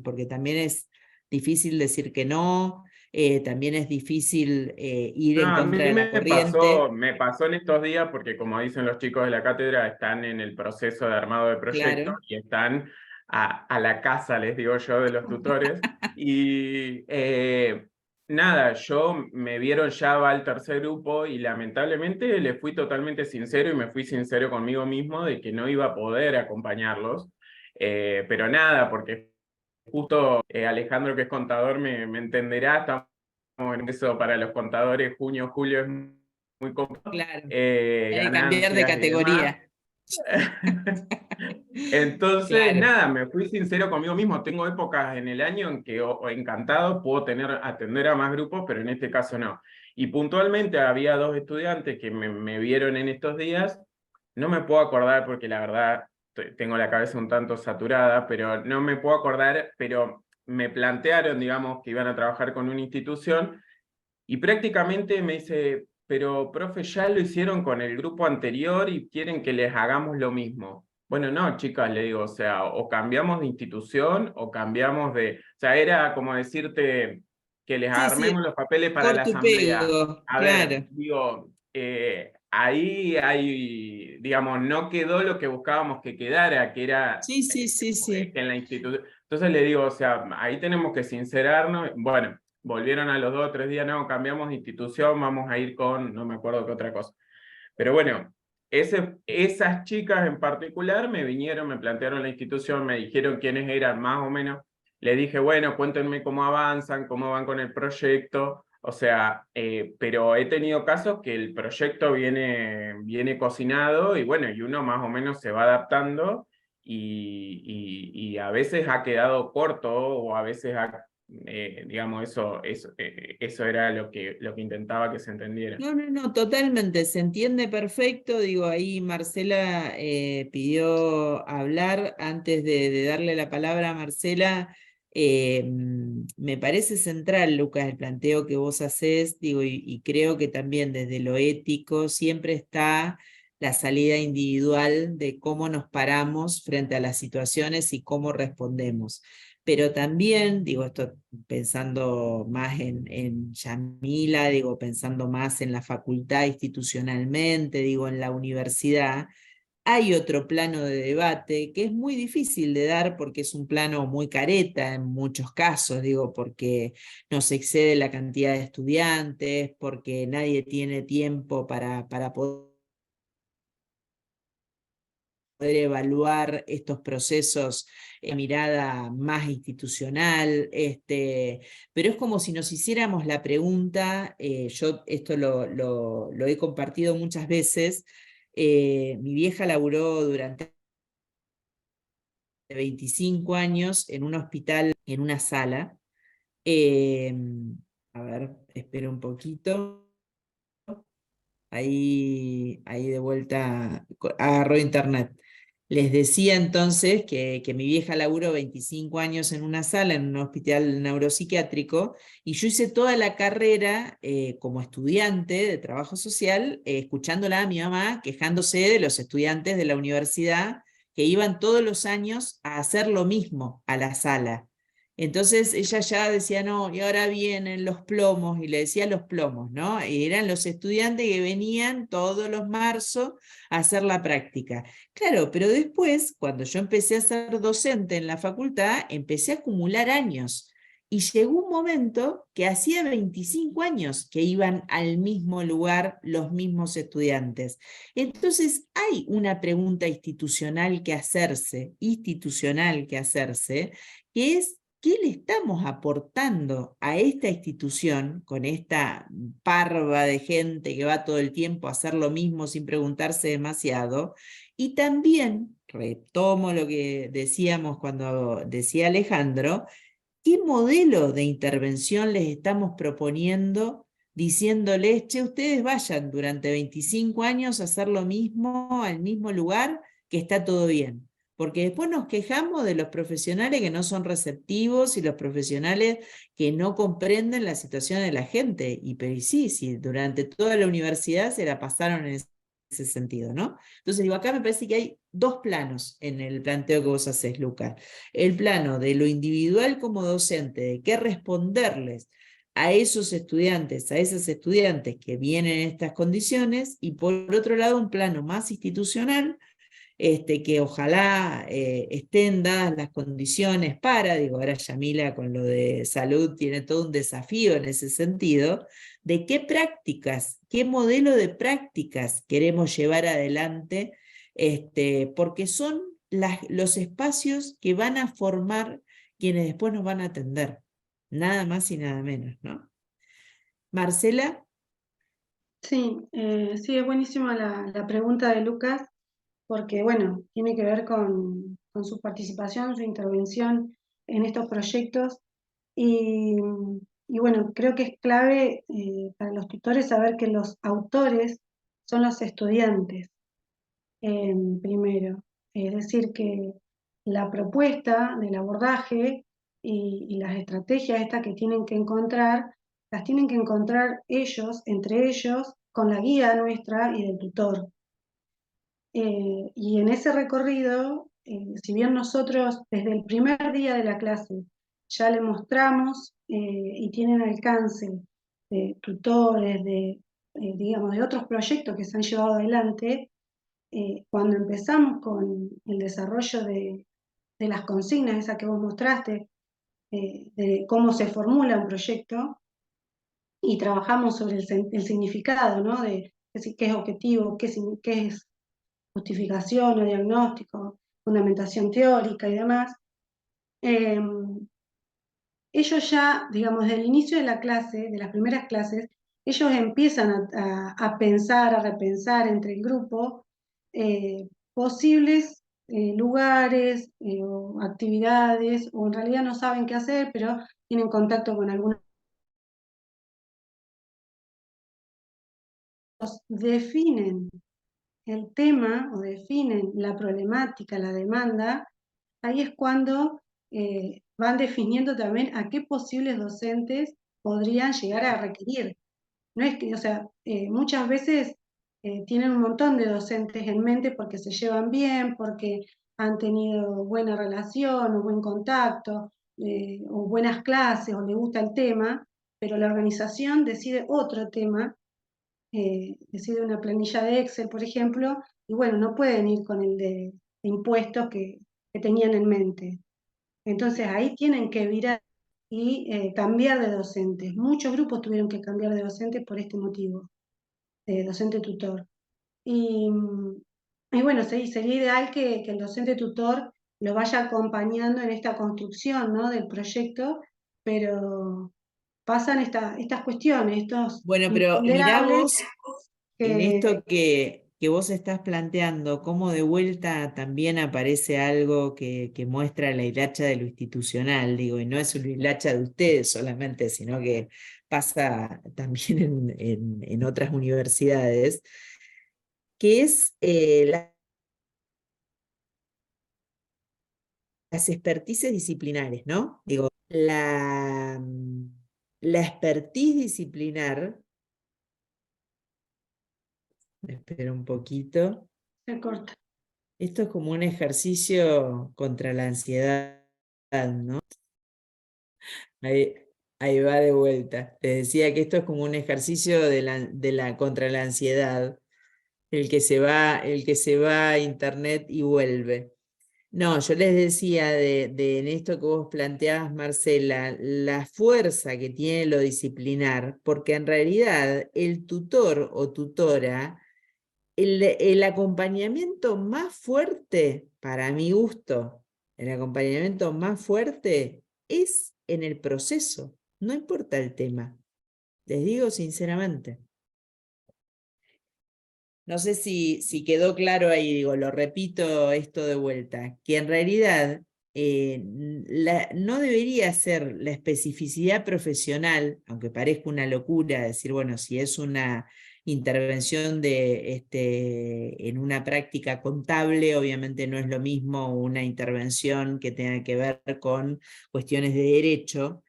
porque también es difícil decir que no, también es difícil ir en No, a mí contra de la corriente. me pasó en estos días porque como dicen los chicos de la cátedra, están en el proceso de armado de proyectos Claro. y están a la casa, les digo yo, de los tutores. Y nada, me vieron ya va al tercer grupo y lamentablemente les fui totalmente sincero y me fui sincero conmigo mismo de que no iba a poder acompañarlos. Pero nada, porque justo Alejandro, que es contador, me entenderá, estamos en eso para los contadores, junio, julio es muy complicado, Claro, hay que cambiar de ganancias y demás. categoría. Entonces, Claro. nada, me fui sincero conmigo mismo. Tengo épocas en el año en que encantado puedo atender a más grupos, pero en este caso no. Y puntualmente había 2 estudiantes que me vieron en estos días. No me puedo acordar porque la verdad tengo la cabeza un tanto saturada, pero no me puedo acordar, pero me plantearon, digamos, que iban a trabajar con una institución y prácticamente me dice, pero profe, ya lo hicieron con el grupo anterior y quieren que les hagamos lo mismo. Bueno, no, chicas, le digo, o sea, o cambiamos de institución o cambiamos de... O sea, era como decirte que les Sí, armemos sí, los papeles para la corto y asamblea. pego, A ver, claro. digo, ahí hay, digamos, no quedó lo que buscábamos que quedara, que era Sí, sí, sí, sí. que en la institución... Entonces le digo, o sea, ahí tenemos que sincerarnos. Bueno, volvieron a los 2 o 3 días, no, cambiamos de institución, vamos a ir con, no me acuerdo qué otra cosa. Pero bueno, esas chicas en particular me vinieron, me plantearon la institución, me dijeron quiénes eran más o menos. Le dije, bueno, cuéntenme cómo avanzan, cómo van con el proyecto. O sea, pero he tenido casos que el proyecto viene cocinado y bueno, y uno más o menos se va adaptando y a veces ha quedado corto o a veces digamos, eso era lo que intentaba que se entendiera. No, no, no, totalmente, se entiende perfecto. Digo, ahí Marcela pidió hablar. Antes de darle la palabra a Marcela, me parece central, Lucas, el planteo que vos hacés, digo, y creo que también desde lo ético siempre está la salida individual de cómo nos paramos frente a las situaciones y cómo respondemos. Pero también, digo, esto pensando más en Yamila, digo, pensando más en la facultad institucionalmente, digo, en la universidad, hay otro plano de debate que es muy difícil de dar porque es un plano muy careta en muchos casos, digo, porque nos excede la cantidad de estudiantes, porque nadie tiene tiempo para poder evaluar estos procesos en mirada más institucional, pero es como si nos hiciéramos la pregunta, yo esto lo he compartido muchas veces. Mi vieja laburó durante 25 años en un hospital, en una sala. A ver, espero un poquito. Ahí de vuelta agarró internet. Les decía entonces que mi vieja laburó 25 años en una sala, en un hospital neuropsiquiátrico, y yo hice toda la carrera como estudiante de trabajo social, escuchándola a mi mamá quejándose de los estudiantes de la universidad que iban todos los años a hacer lo mismo a la sala. Entonces ella ya decía, no, y ahora vienen los plomos, y le decía los plomos, ¿no? Y eran los estudiantes que venían todos los marzos a hacer la práctica. Claro, pero después, cuando yo empecé a ser docente en la facultad, empecé a acumular años. Y llegó un momento que hacía 25 años que iban al mismo lugar los mismos estudiantes. Entonces hay una pregunta institucional que hacerse, que es qué le estamos aportando a esta institución con esta parva de gente que va todo el tiempo a hacer lo mismo sin preguntarse demasiado. Y también, retomo lo que decíamos cuando decía Alejandro, ¿qué modelo de intervención les estamos proponiendo diciéndoles, che, ustedes vayan durante 25 años a hacer lo mismo al mismo lugar, que está todo bien? Porque después nos quejamos de los profesionales que no son receptivos y los profesionales que no comprenden la situación de la gente. Y pero sí, durante toda la universidad se la pasaron en ese sentido, ¿no? Entonces digo, acá me parece que hay dos planos en el planteo que vos hacés, Lucas. El plano de lo individual como docente, de qué responderles a esos estudiantes, a esas estudiantes que vienen en estas condiciones, y por otro lado un plano más institucional, que ojalá estén dadas las condiciones para, digo, ahora Yamila con lo de salud tiene todo un desafío en ese sentido, de qué prácticas, qué modelo de prácticas queremos llevar adelante, porque son los espacios que van a formar quienes después nos van a atender, nada más y nada menos, ¿no? Marcela. Sí, sí, es buenísima la pregunta de Lucas, porque bueno, tiene que ver con su participación, su intervención en estos proyectos. Y, y bueno, creo que es clave para los tutores saber que los autores son los estudiantes, primero. Es decir, que la propuesta del abordaje y las estrategias estas que tienen que encontrar, las tienen que encontrar ellos, entre ellos, con la guía nuestra y del tutor. Y en ese recorrido, si bien nosotros desde el primer día de la clase ya le mostramos y tienen alcance de tutores, digamos, de otros proyectos que se han llevado adelante, cuando empezamos con el desarrollo de las consignas, esa que vos mostraste, de cómo se formula un proyecto, y trabajamos sobre el significado, ¿no? De qué es objetivo, qué es justificación o diagnóstico, fundamentación teórica y demás. Ellos ya, digamos, desde el inicio de la clase, de las primeras clases, ellos empiezan a pensar, a repensar entre el grupo posibles lugares o actividades, o en realidad no saben qué hacer, pero tienen contacto con algunos. Definen el tema o definen la problemática, la demanda, ahí es cuando van definiendo también a qué posibles docentes podrían llegar a requerir. No es que, o sea, muchas veces tienen un montón de docentes en mente porque se llevan bien, porque han tenido buena relación o buen contacto, o buenas clases, o les gusta el tema, pero la organización decide otro tema, decide una planilla de Excel, por ejemplo, y bueno, no pueden ir con el de impuestos que tenían en mente. Entonces ahí tienen que virar y cambiar de docentes. Muchos grupos tuvieron que cambiar de docente por este motivo, de docente tutor. Y bueno, sería ideal que el docente tutor lo vaya acompañando en esta construcción, ¿no?, del proyecto, pero pasan estas cuestiones, estos Bueno, pero mirá imponderables vos en que... esto que vos estás planteando, cómo de vuelta también aparece algo que muestra la hilacha de lo institucional, digo, y no es una hilacha de ustedes solamente, sino que pasa también en otras universidades, que es las expertices disciplinares, ¿no? Digo, la expertise disciplinar, espera un poquito. Se corta. Esto es como un ejercicio contra la ansiedad, ¿no? Ahí, ahí va de vuelta. Les decía que esto es como un ejercicio contra la ansiedad, el que se va a internet y vuelve. No, yo les decía en esto que vos planteabas, Marcela, la fuerza que tiene lo disciplinar, porque en realidad el tutor o tutora, el acompañamiento más fuerte, para mi gusto, el acompañamiento más fuerte es en el proceso, no importa el tema. Les digo sinceramente. No sé si quedó claro ahí, digo, lo repito esto de vuelta, que en realidad no debería ser la especificidad profesional, aunque parezca una locura decir, bueno, si es una intervención en una práctica contable, obviamente no es lo mismo una intervención que tenga que ver con cuestiones de derecho,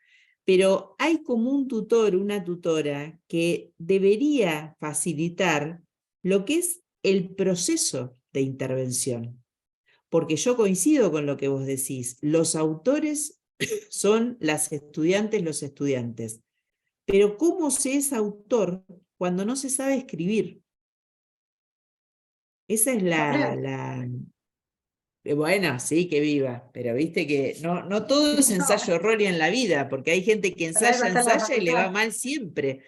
pero hay como un tutor, una tutora que debería facilitar lo que es el proceso de intervención. Porque yo coincido con lo que vos decís, los autores son las estudiantes, los estudiantes. Pero ¿cómo se es autor cuando no se sabe escribir? Esa es bueno, sí, que viva, pero viste que no todo es ensayo Rory en la vida, porque hay gente que ensaya y le va mal siempre.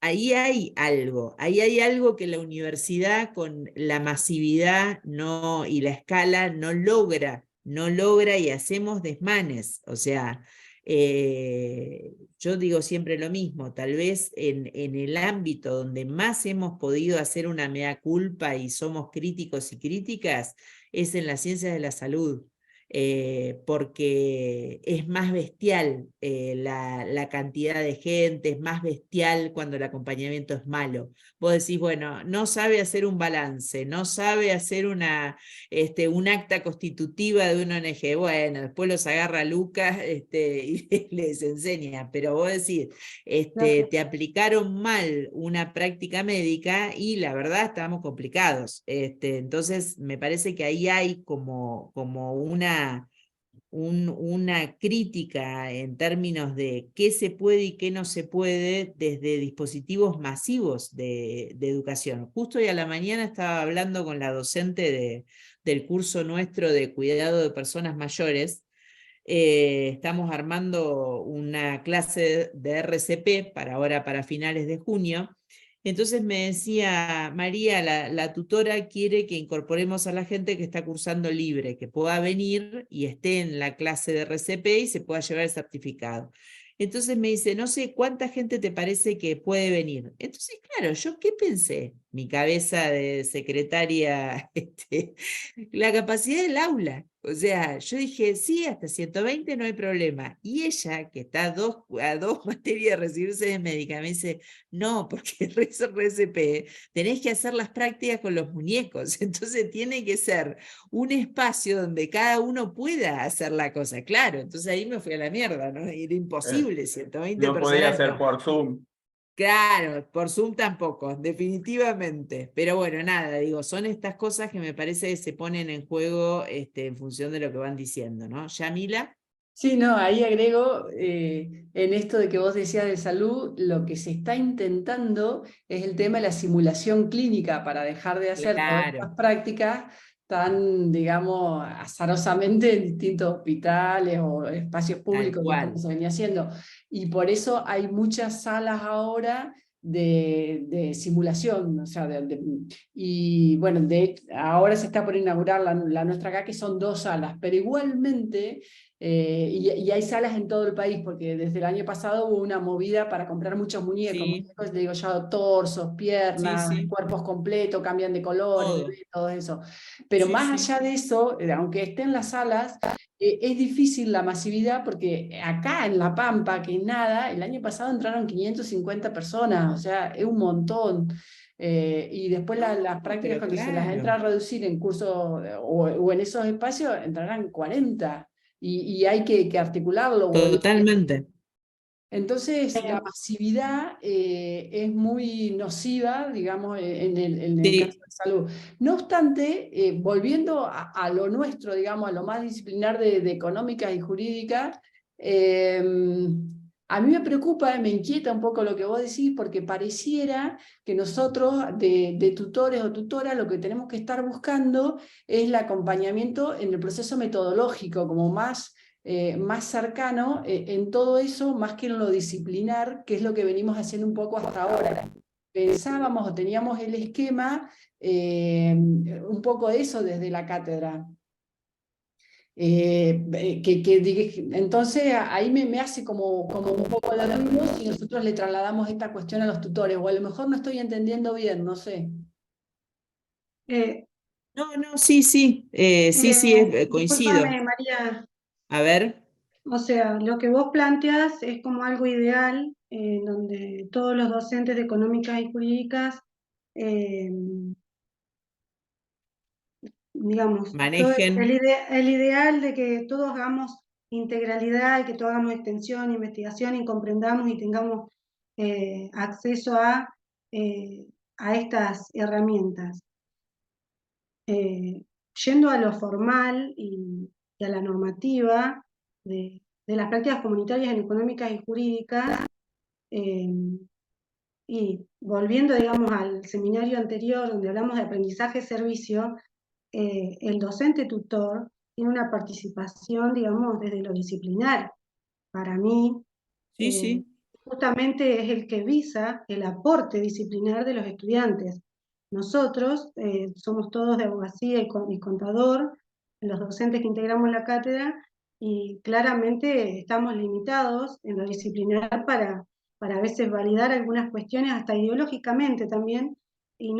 Ahí hay algo que la universidad con la masividad y la escala no logra y hacemos desmanes. O sea, yo digo siempre lo mismo, tal vez en el ámbito donde más hemos podido hacer una mea culpa y somos críticos y críticas, es en las ciencias de la salud. Porque es más bestial la cantidad de gente, es más bestial cuando el acompañamiento es malo. Vos decís, bueno, no sabe hacer un balance, no sabe hacer un acta constitutiva de una ONG, bueno, después los agarra Lucas y les enseña, pero vos decís, te aplicaron mal una práctica médica y la verdad estamos complicados. Entonces me parece que ahí hay como una crítica en términos de qué se puede y qué no se puede desde dispositivos masivos de educación. Justo hoy a la mañana estaba hablando con la docente del curso nuestro de cuidado de personas mayores. Estamos armando una clase de RCP para finales de junio. Entonces me decía, María, la tutora quiere que incorporemos a la gente que está cursando libre, que pueda venir y esté en la clase de RCP y se pueda llevar el certificado. Entonces me dice, no sé cuánta gente te parece que puede venir. Entonces, claro, ¿yo qué pensé? Mi cabeza de secretaria, la capacidad del aula. O sea, yo dije, sí, hasta 120 no hay problema. Y ella, que está a dos materias de recibirse de médica, me dice, no, porque RCP tenés que hacer las prácticas con los muñecos. Entonces tiene que ser un espacio donde cada uno pueda hacer la cosa. Claro, entonces ahí me fui a la mierda, ¿no? Era imposible, 120 No podía personas. ser No. por Zoom. Claro, por Zoom tampoco, definitivamente. Pero bueno, nada, digo, son estas cosas que me parece que se ponen en juego en función de lo que van diciendo, ¿no? ¿Yamila? Sí, no, ahí agrego en esto de que vos decías de salud, lo que se está intentando es el tema de la simulación clínica para dejar de hacer todas Claro, estas prácticas tan, digamos, azarosamente en distintos hospitales o espacios tal públicos, que es como cual. se venía haciendo. Y por eso hay muchas salas ahora de simulación, o sea, y bueno, ahora se está por inaugurar la nuestra acá, que son 2 salas, pero igualmente... y hay salas en todo el país, porque desde el año pasado hubo una movida para comprar muchos Sí, muñecos, digo yo, torsos, sí, piernas, sí, cuerpos completos, cambian de colores, todo. todo eso. Pero Sí, más sí. allá de eso, aunque estén las salas, es difícil la masividad, porque acá en La Pampa, que nada, el año pasado entraron 550 personas, o sea, es un montón. Y después las prácticas, Pero cuando se las entra claro, a reducir en cursos o en esos espacios, entrarán 40 y hay que articularlo. totalmente. Entonces, la masividad es muy nociva, digamos, en el caso Sí, de salud. No obstante, volviendo a lo nuestro, digamos, a lo más disciplinar de económicas y jurídicas, a mí me preocupa, me inquieta un poco lo que vos decís, porque pareciera que nosotros, de tutores o tutoras, lo que tenemos que estar buscando es el acompañamiento en el proceso metodológico, como más cercano en todo eso, más que en lo disciplinar, que es lo que venimos haciendo un poco hasta ahora. Pensábamos o teníamos el esquema un poco de eso desde la cátedra. Entonces ahí me hace como un poco de ruido si nosotros le trasladamos esta cuestión a los tutores, o a lo mejor no estoy entendiendo bien, no sé. No, sí, sí, coincido. Discúlpame, María. A ver. O sea, lo que vos planteas es como algo ideal, donde todos los docentes de económicas y jurídicas, eh, digamos, Manejen. el ideal de que todos hagamos integralidad y que todos hagamos extensión, investigación y comprendamos y tengamos acceso a estas herramientas. Yendo a lo formal y a la normativa de las prácticas comunitarias en económicas y jurídicas, y volviendo, digamos, al seminario anterior donde hablamos de aprendizaje-servicio, el docente tutor tiene una participación, digamos, desde lo disciplinar. Para mí, Sí, sí. justamente es el que visa el aporte disciplinar de los estudiantes. Nosotros somos todos de abogacía y contador, los docentes que integramos la cátedra, y claramente estamos limitados en lo disciplinar para a veces validar algunas cuestiones hasta ideológicamente también, y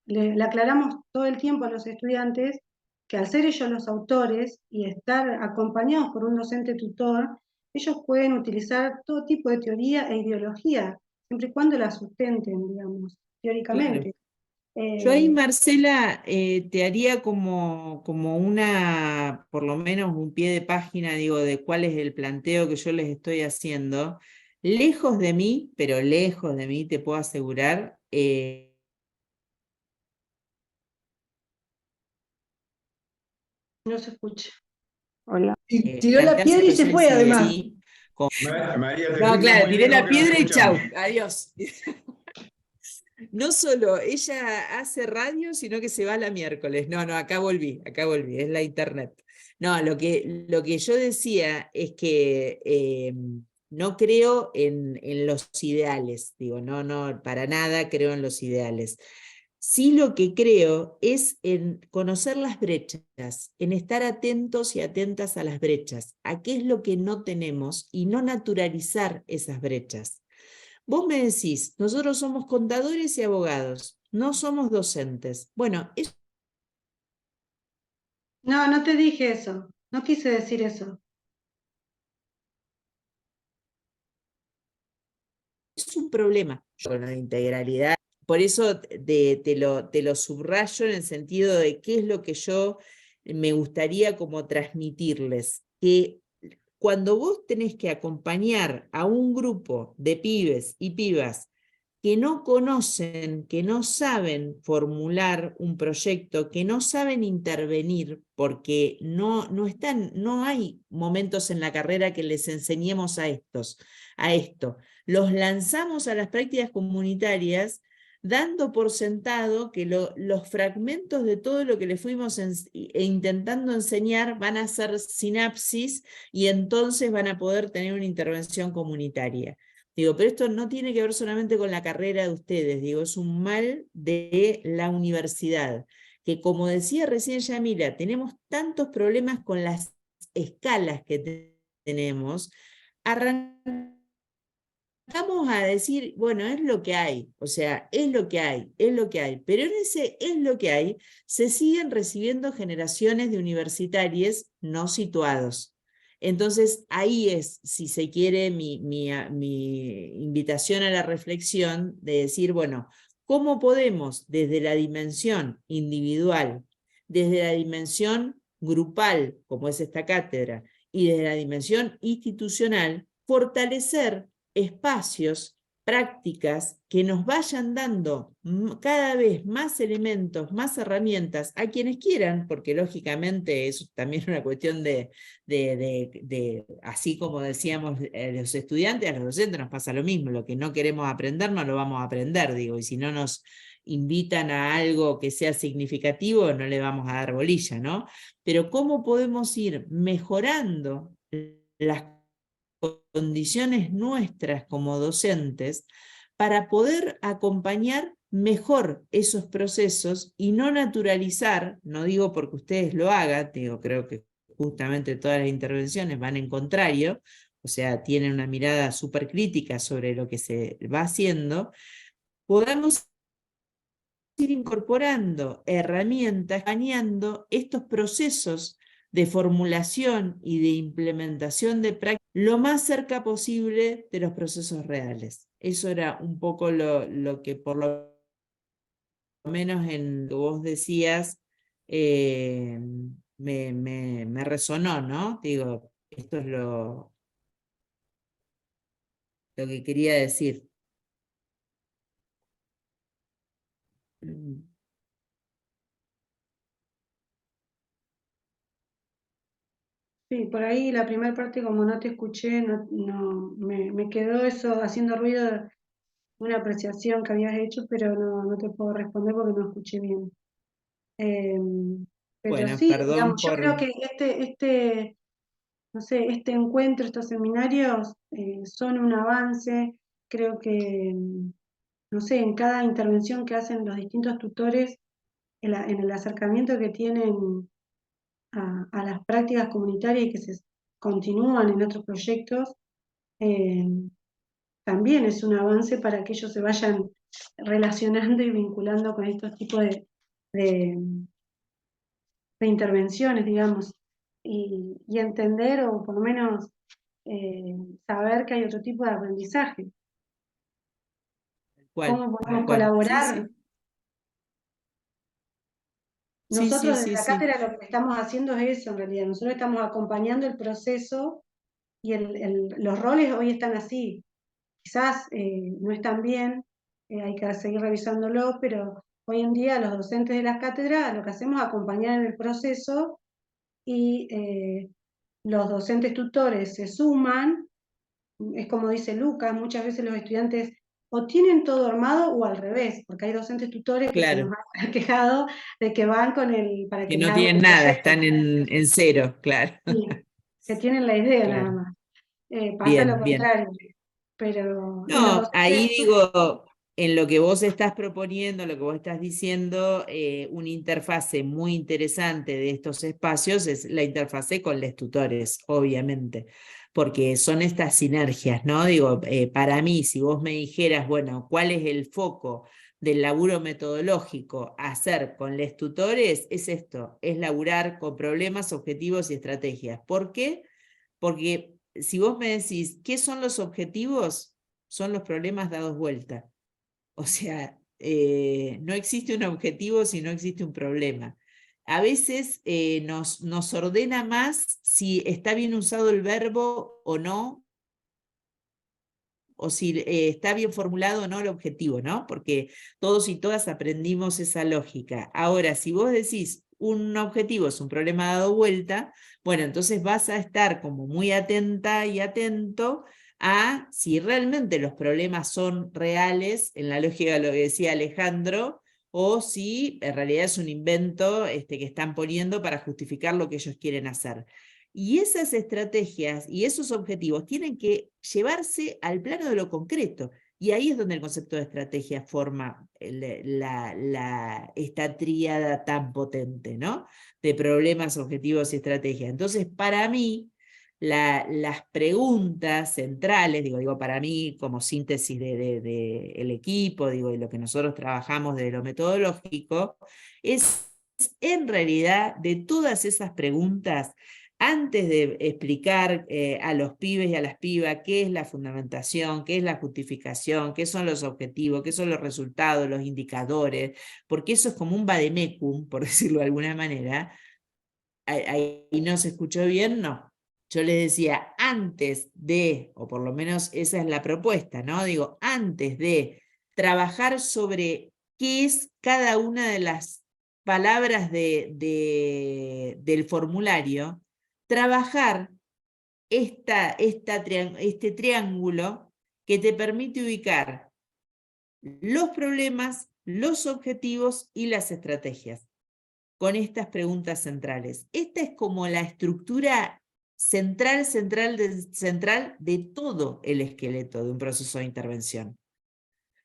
le aclaramos todo el tiempo a los estudiantes que al ser ellos los autores y estar acompañados por un docente tutor, ellos pueden utilizar todo tipo de teoría e ideología, siempre y cuando la sustenten, digamos, teóricamente. Yo ahí, Marcela, te haría como una, por lo menos un pie de página, digo, de cuál es el planteo que yo les estoy haciendo. Lejos de mí, pero lejos de mí, te puedo asegurar, No se escucha. Hola. Tiró la plantearse piedra y se fue, cuestiones además. así. María, te No, fuiste claro, muy tiré lejos la que no te piedra y chau, escuchamos. adiós. No solo ella hace radio, sino que se va la miércoles. No, acá volví, es la internet. No, lo que yo decía es que no creo en los ideales, digo, no, para nada creo en los ideales. Sí, lo que creo es en conocer las brechas, en estar atentos y atentas a las brechas, a qué es lo que no tenemos y no naturalizar esas brechas. Vos me decís, nosotros somos contadores y abogados, no somos docentes. Bueno, es No te dije eso, no quise decir eso. un problema con la integralidad. Por eso te lo subrayo en el sentido de qué es lo que yo me gustaría como transmitirles. Que cuando vos tenés que acompañar a un grupo de pibes y pibas que no conocen, que no saben formular un proyecto, que no saben intervenir, porque no hay momentos en la carrera que les enseñemos a esto. Los lanzamos a las prácticas comunitarias dando por sentado que los fragmentos de todo lo que le fuimos intentando enseñar van a ser sinapsis y entonces van a poder tener una intervención comunitaria. Digo, pero esto no tiene que ver solamente con la carrera de ustedes, digo, es un mal de la universidad, que como decía recién Yamila, tenemos tantos problemas con las escalas que tenemos, arrancamos a decir, bueno, es lo que hay, o sea, es lo que hay, pero en ese es lo que hay, se siguen recibiendo generaciones de universitarios no situados. Entonces, ahí es, si se quiere, mi invitación a la reflexión de decir, bueno, ¿cómo podemos desde la dimensión individual, desde la dimensión grupal, como es esta cátedra, y desde la dimensión institucional, fortalecer espacios, prácticas que nos vayan dando cada vez más elementos, más herramientas a quienes quieran, porque lógicamente es también una cuestión de así como decíamos los estudiantes, a los docentes nos pasa lo mismo, lo que no queremos aprender no lo vamos a aprender, digo, y si no nos invitan a algo que sea significativo, no le vamos a dar bolilla, ¿no? Pero ¿cómo podemos ir mejorando las condiciones nuestras como docentes para poder acompañar mejor esos procesos y no naturalizar, no digo porque ustedes lo hagan, digo, creo que justamente todas las intervenciones van en contrario, o sea, tienen una mirada súper crítica sobre lo que se va haciendo, podamos ir incorporando herramientas, acompañando estos procesos de formulación y de implementación de prácticas lo más cerca posible de los procesos reales. Eso era un poco lo que por lo menos en lo que vos decías me resonó, ¿no? Digo, esto es lo que quería decir. Sí, por ahí la primera parte, como no te escuché, me quedó eso haciendo ruido de una apreciación que habías hecho, pero no te puedo responder porque no escuché bien. Pero Bueno, sí, perdón digamos, yo creo por... que no sé, este encuentro, estos seminarios son un avance. Creo que, no sé, en cada intervención que hacen los distintos tutores, en el acercamiento que tienen a las prácticas comunitarias y que se continúan en otros proyectos, eh, también es un avance para que ellos se vayan relacionando y vinculando con estos tipos de, de intervenciones, digamos, y entender o por lo menos saber que hay otro tipo de aprendizaje. ¿Cuál? ¿Cómo podemos Sí, colaborar? sí. Sí, sí, Nosotros desde sí, la sí. cátedra lo que estamos haciendo es eso, en realidad. Nosotros estamos acompañando el proceso y los roles hoy están así. Quizás no están bien, hay que seguir revisándolo, pero hoy en día los docentes de las cátedras lo que hacemos es acompañar en el proceso y los docentes tutores se suman. Es como dice Lucas, muchas veces los estudiantes o tienen todo armado o al revés, porque hay docentes tutores que se nos Claro, han quejado de que van para que que les no hagan tienen el nada, proyecto. están en cero, claro. Sí, que tienen la idea nada Claro. más. Pasa lo Bien, bien. contrario, pero, y los No, ahí docentes, digo, en lo que vos estás proponiendo, lo que vos estás diciendo, una interfase muy interesante de estos espacios es la interfase con los tutores, obviamente, porque son estas sinergias, ¿no? Digo, para mí, si vos me dijeras, bueno, ¿cuál es el foco del laburo metodológico a hacer con los tutores? Es esto, es laburar con problemas, objetivos y estrategias. ¿Por qué? Porque si vos me decís, ¿qué son los objetivos? Son los problemas dados vuelta. O sea, no existe un objetivo si no existe un problema. A veces nos ordena más si está bien usado el verbo o no, o si está bien formulado o no el objetivo, ¿no? Porque todos y todas aprendimos esa lógica. Ahora, si vos decís un objetivo es un problema dado vuelta, bueno, entonces vas a estar como muy atenta y atento a si realmente los problemas son reales, en la lógica de lo que decía Alejandro, o si en realidad es un invento que están poniendo para justificar lo que ellos quieren hacer. Y esas estrategias y esos objetivos tienen que llevarse al plano de lo concreto. Y ahí es donde el concepto de estrategia forma esta tríada tan potente, ¿no? De problemas, objetivos y estrategia. Entonces, para mí, las preguntas centrales, digo, para mí, como síntesis de el equipo, digo, y lo que nosotros trabajamos de lo metodológico, es en realidad de todas esas preguntas, antes de explicar a los pibes y a las pibas qué es la fundamentación, qué es la justificación, qué son los objetivos, qué son los resultados, los indicadores, porque eso es como un vademecum, por decirlo de alguna manera. Ahí no se escuchó bien, no. Yo les decía, antes de, o por lo menos esa es la propuesta, ¿no? Digo, antes de trabajar sobre qué es cada una de las palabras del formulario, trabajar este triángulo que te permite ubicar los problemas, los objetivos y las estrategias con estas preguntas centrales. Esta es como la estructura central de todo el esqueleto de un proceso de intervención.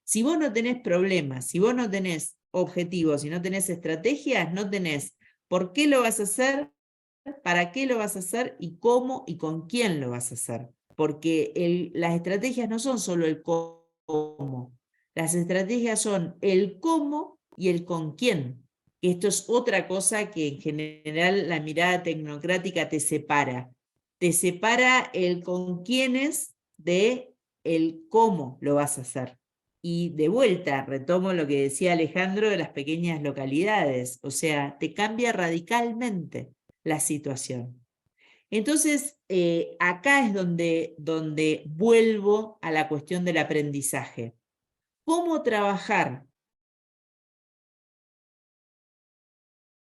Si vos no tenés problemas, si vos no tenés objetivos, si no tenés estrategias, no tenés por qué lo vas a hacer, para qué lo vas a hacer y cómo y con quién lo vas a hacer. Porque las estrategias no son solo el cómo, las estrategias son el cómo y el con quién. Esto es otra cosa que en general la mirada tecnocrática te separa. Te separa el con quiénes de el cómo lo vas a hacer. Y de vuelta, retomo lo que decía Alejandro de las pequeñas localidades, o sea, te cambia radicalmente la situación. Entonces, acá es donde vuelvo a la cuestión del aprendizaje. ¿Cómo trabajar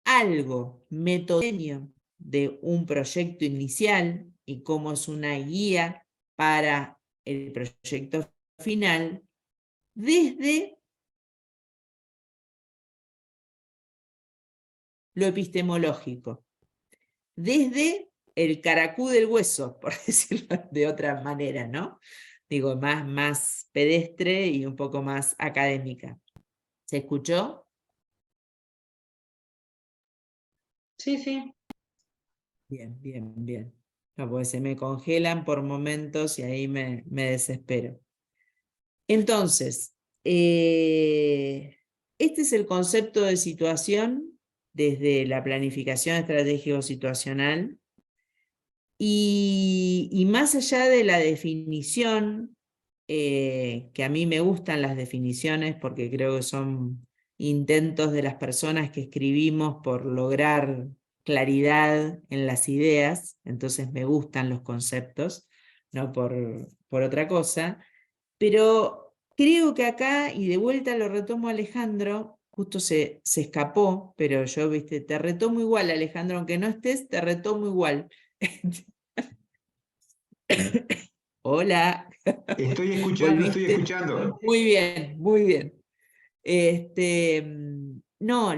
algo metodológico de un proyecto inicial y cómo es una guía para el proyecto final desde lo epistemológico, desde el caracú del hueso, por decirlo de otra manera, ¿no? Digo, más pedestre y un poco más académica. ¿Se escuchó? Sí, sí. Bien, bien, bien. No, porque se me congelan por momentos y ahí me desespero. Entonces, este es el concepto de situación desde la planificación estratégico-situacional y más allá de la definición, que a mí me gustan las definiciones porque creo que son intentos de las personas que escribimos por lograr claridad en las ideas, entonces me gustan los conceptos, no por otra cosa, pero creo que acá, y de vuelta lo retomo a Alejandro, justo se escapó, pero yo, viste, te retomo igual, Alejandro, aunque no estés, te retomo igual. Hola. Estoy escuchando, estoy ¿Volviste? escuchando. Muy bien, muy bien. No,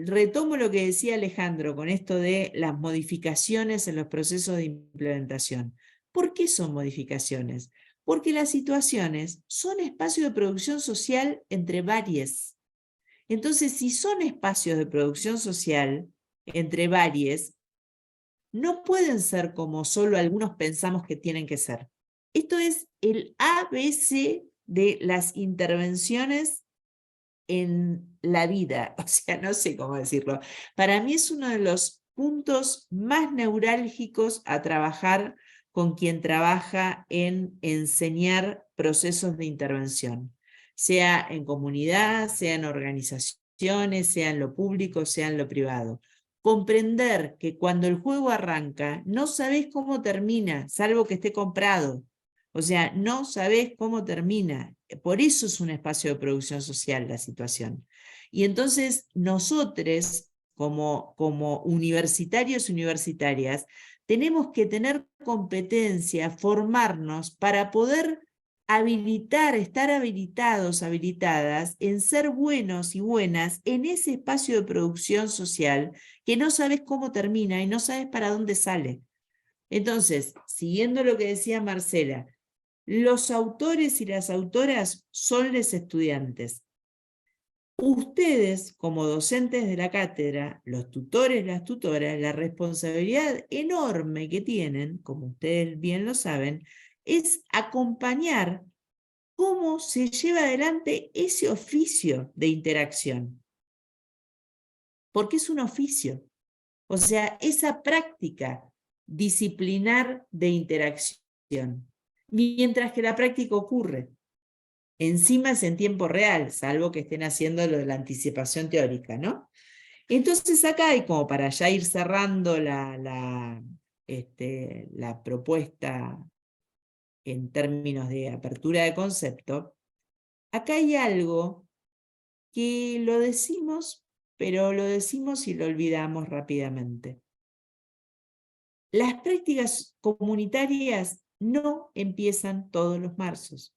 retomo lo que decía Alejandro con esto de las modificaciones en los procesos de implementación. ¿Por qué son modificaciones? Porque las situaciones son espacios de producción social entre varias. Entonces, si son espacios de producción social entre varias, no pueden ser como solo algunos pensamos que tienen que ser. Esto es el ABC de las intervenciones en la vida, o sea, no sé cómo decirlo. Para mí es uno de los puntos más neurálgicos a trabajar con quien trabaja en enseñar procesos de intervención, sea en comunidad, sea en organizaciones, sea en lo público, sea en lo privado. Comprender que cuando el juego arranca, no sabés cómo termina, salvo que esté comprado. O sea, no sabés cómo termina. Por eso es un espacio de producción social la situación. Y entonces nosotros, como universitarios y universitarias, tenemos que tener competencia, formarnos para poder habilitar, estar habilitados, habilitadas en ser buenos y buenas en ese espacio de producción social que no sabes cómo termina y no sabes para dónde sale. Entonces, siguiendo lo que decía Marcela, los autores y las autoras son los estudiantes. Ustedes, como docentes de la cátedra, los tutores, las tutoras, la responsabilidad enorme que tienen, como ustedes bien lo saben, es acompañar cómo se lleva adelante ese oficio de interacción. Porque es un oficio. O sea, esa práctica disciplinar de interacción. Mientras que la práctica ocurre. Encima es en tiempo real, salvo que estén haciendo lo de la anticipación teórica, ¿no? Entonces acá hay como para ya ir cerrando la propuesta en términos de apertura de concepto, acá hay algo que lo decimos, pero lo decimos y lo olvidamos rápidamente. Las prácticas comunitarias no empiezan todos los marzos.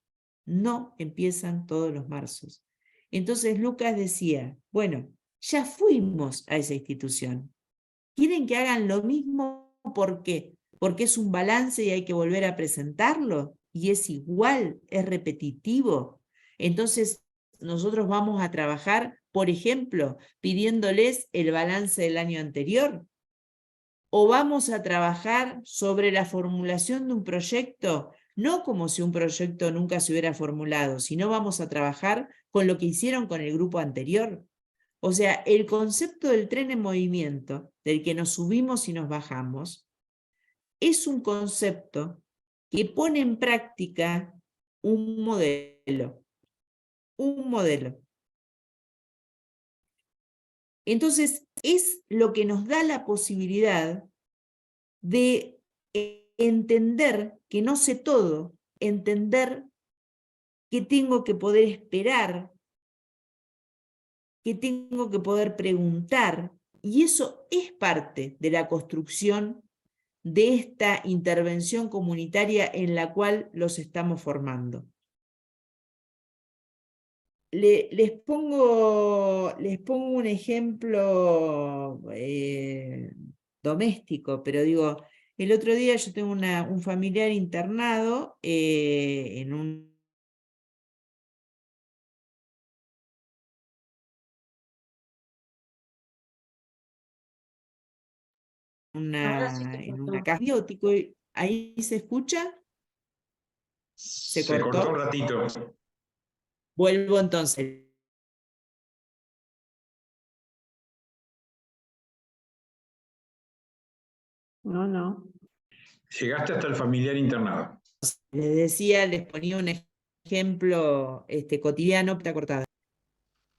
No empiezan todos los marzos. Entonces Lucas decía, bueno, ya fuimos a esa institución. ¿Quieren que hagan lo mismo? ¿Por qué? Porque es un balance y hay que volver a presentarlo. Y es igual, es repetitivo. Entonces, nosotros vamos a trabajar, por ejemplo, pidiéndoles el balance del año anterior, o vamos a trabajar sobre la formulación de un proyecto, no como si un proyecto nunca se hubiera formulado, sino vamos a trabajar con lo que hicieron con el grupo anterior. O sea, el concepto del tren en movimiento, del que nos subimos y nos bajamos, es un concepto que pone en práctica un modelo. Un modelo. Entonces, es lo que nos da la posibilidad de entender que no sé todo, entender que tengo que poder esperar, que tengo que poder preguntar, y eso es parte de la construcción de esta intervención comunitaria en la cual los estamos formando. Les pongo un ejemplo doméstico, pero digo, el otro día yo tengo un familiar internado en Ahora sí se una cortó. casa biótico. ¿Ahí se escucha? ¿Se Se cortó un cortó? ratito. Vuelvo entonces. No. Llegaste hasta el familiar internado. Les decía, les ponía un ejemplo cotidiano, está cortada.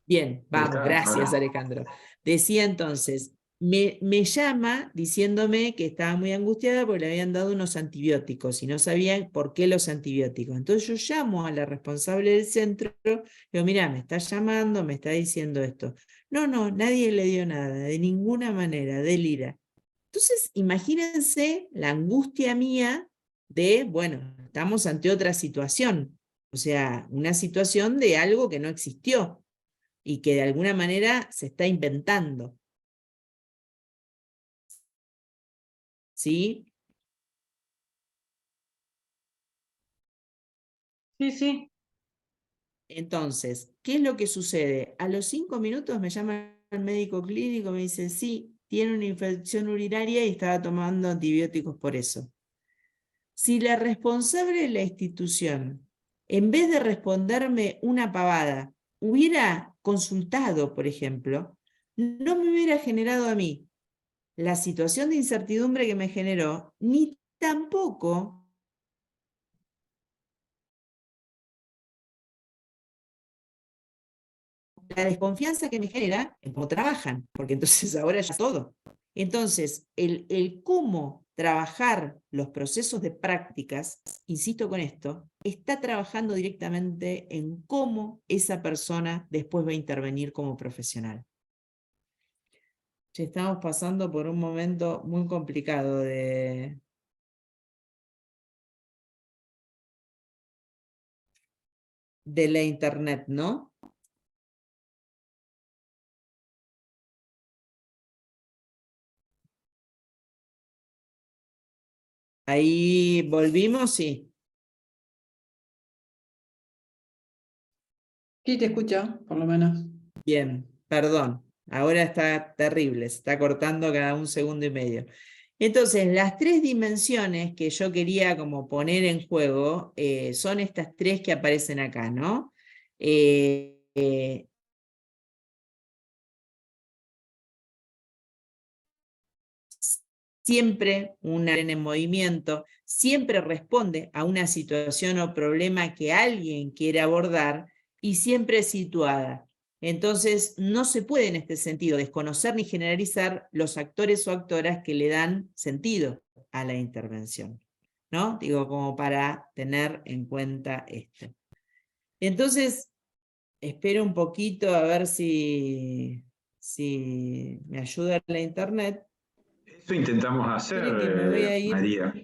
Bien, vamos, Está, gracias ahora. Alejandro. Decía entonces, me llama diciéndome que estaba muy angustiada porque le habían dado unos antibióticos y no sabía por qué los antibióticos. Entonces yo llamo a la responsable del centro, le digo, mira, me está llamando, me está diciendo esto. No, nadie le dio nada, de ninguna manera, delira. Entonces, imagínense la angustia mía de, bueno, estamos ante otra situación, o sea, una situación de algo que no existió y que de alguna manera se está inventando. ¿Sí? Sí. Entonces, ¿qué es lo que sucede? A los 5 minutos me llama el médico clínico, me dice, sí, tiene una infección urinaria y estaba tomando antibióticos por eso. Si la responsable de la institución, en vez de responderme una pavada, hubiera consultado, por ejemplo, no me hubiera generado a mí la situación de incertidumbre que me generó, ni tampoco la desconfianza que me genera en cómo trabajan, porque entonces ahora ya es todo. Entonces, el cómo trabajar los procesos de prácticas, insisto con esto, está trabajando directamente en cómo esa persona después va a intervenir como profesional. Estamos pasando por un momento muy complicado de la internet, ¿no? Ahí volvimos, sí. Sí, te escucho, por lo menos. Bien, perdón. Ahora está terrible, se está cortando cada 1,5 segundos. Entonces, las 3 dimensiones que yo quería como poner en juego son estas 3 que aparecen acá, ¿no? Siempre un tren en movimiento, siempre responde a una situación o problema que alguien quiere abordar y siempre es situada. Entonces, no se puede en este sentido desconocer ni generalizar los actores o actoras que le dan sentido a la intervención, ¿no? Digo, como para tener en cuenta esto. Entonces, espero un poquito a ver si me ayuda la internet. Eso intentamos hacer, Miren que me voy a ir. María.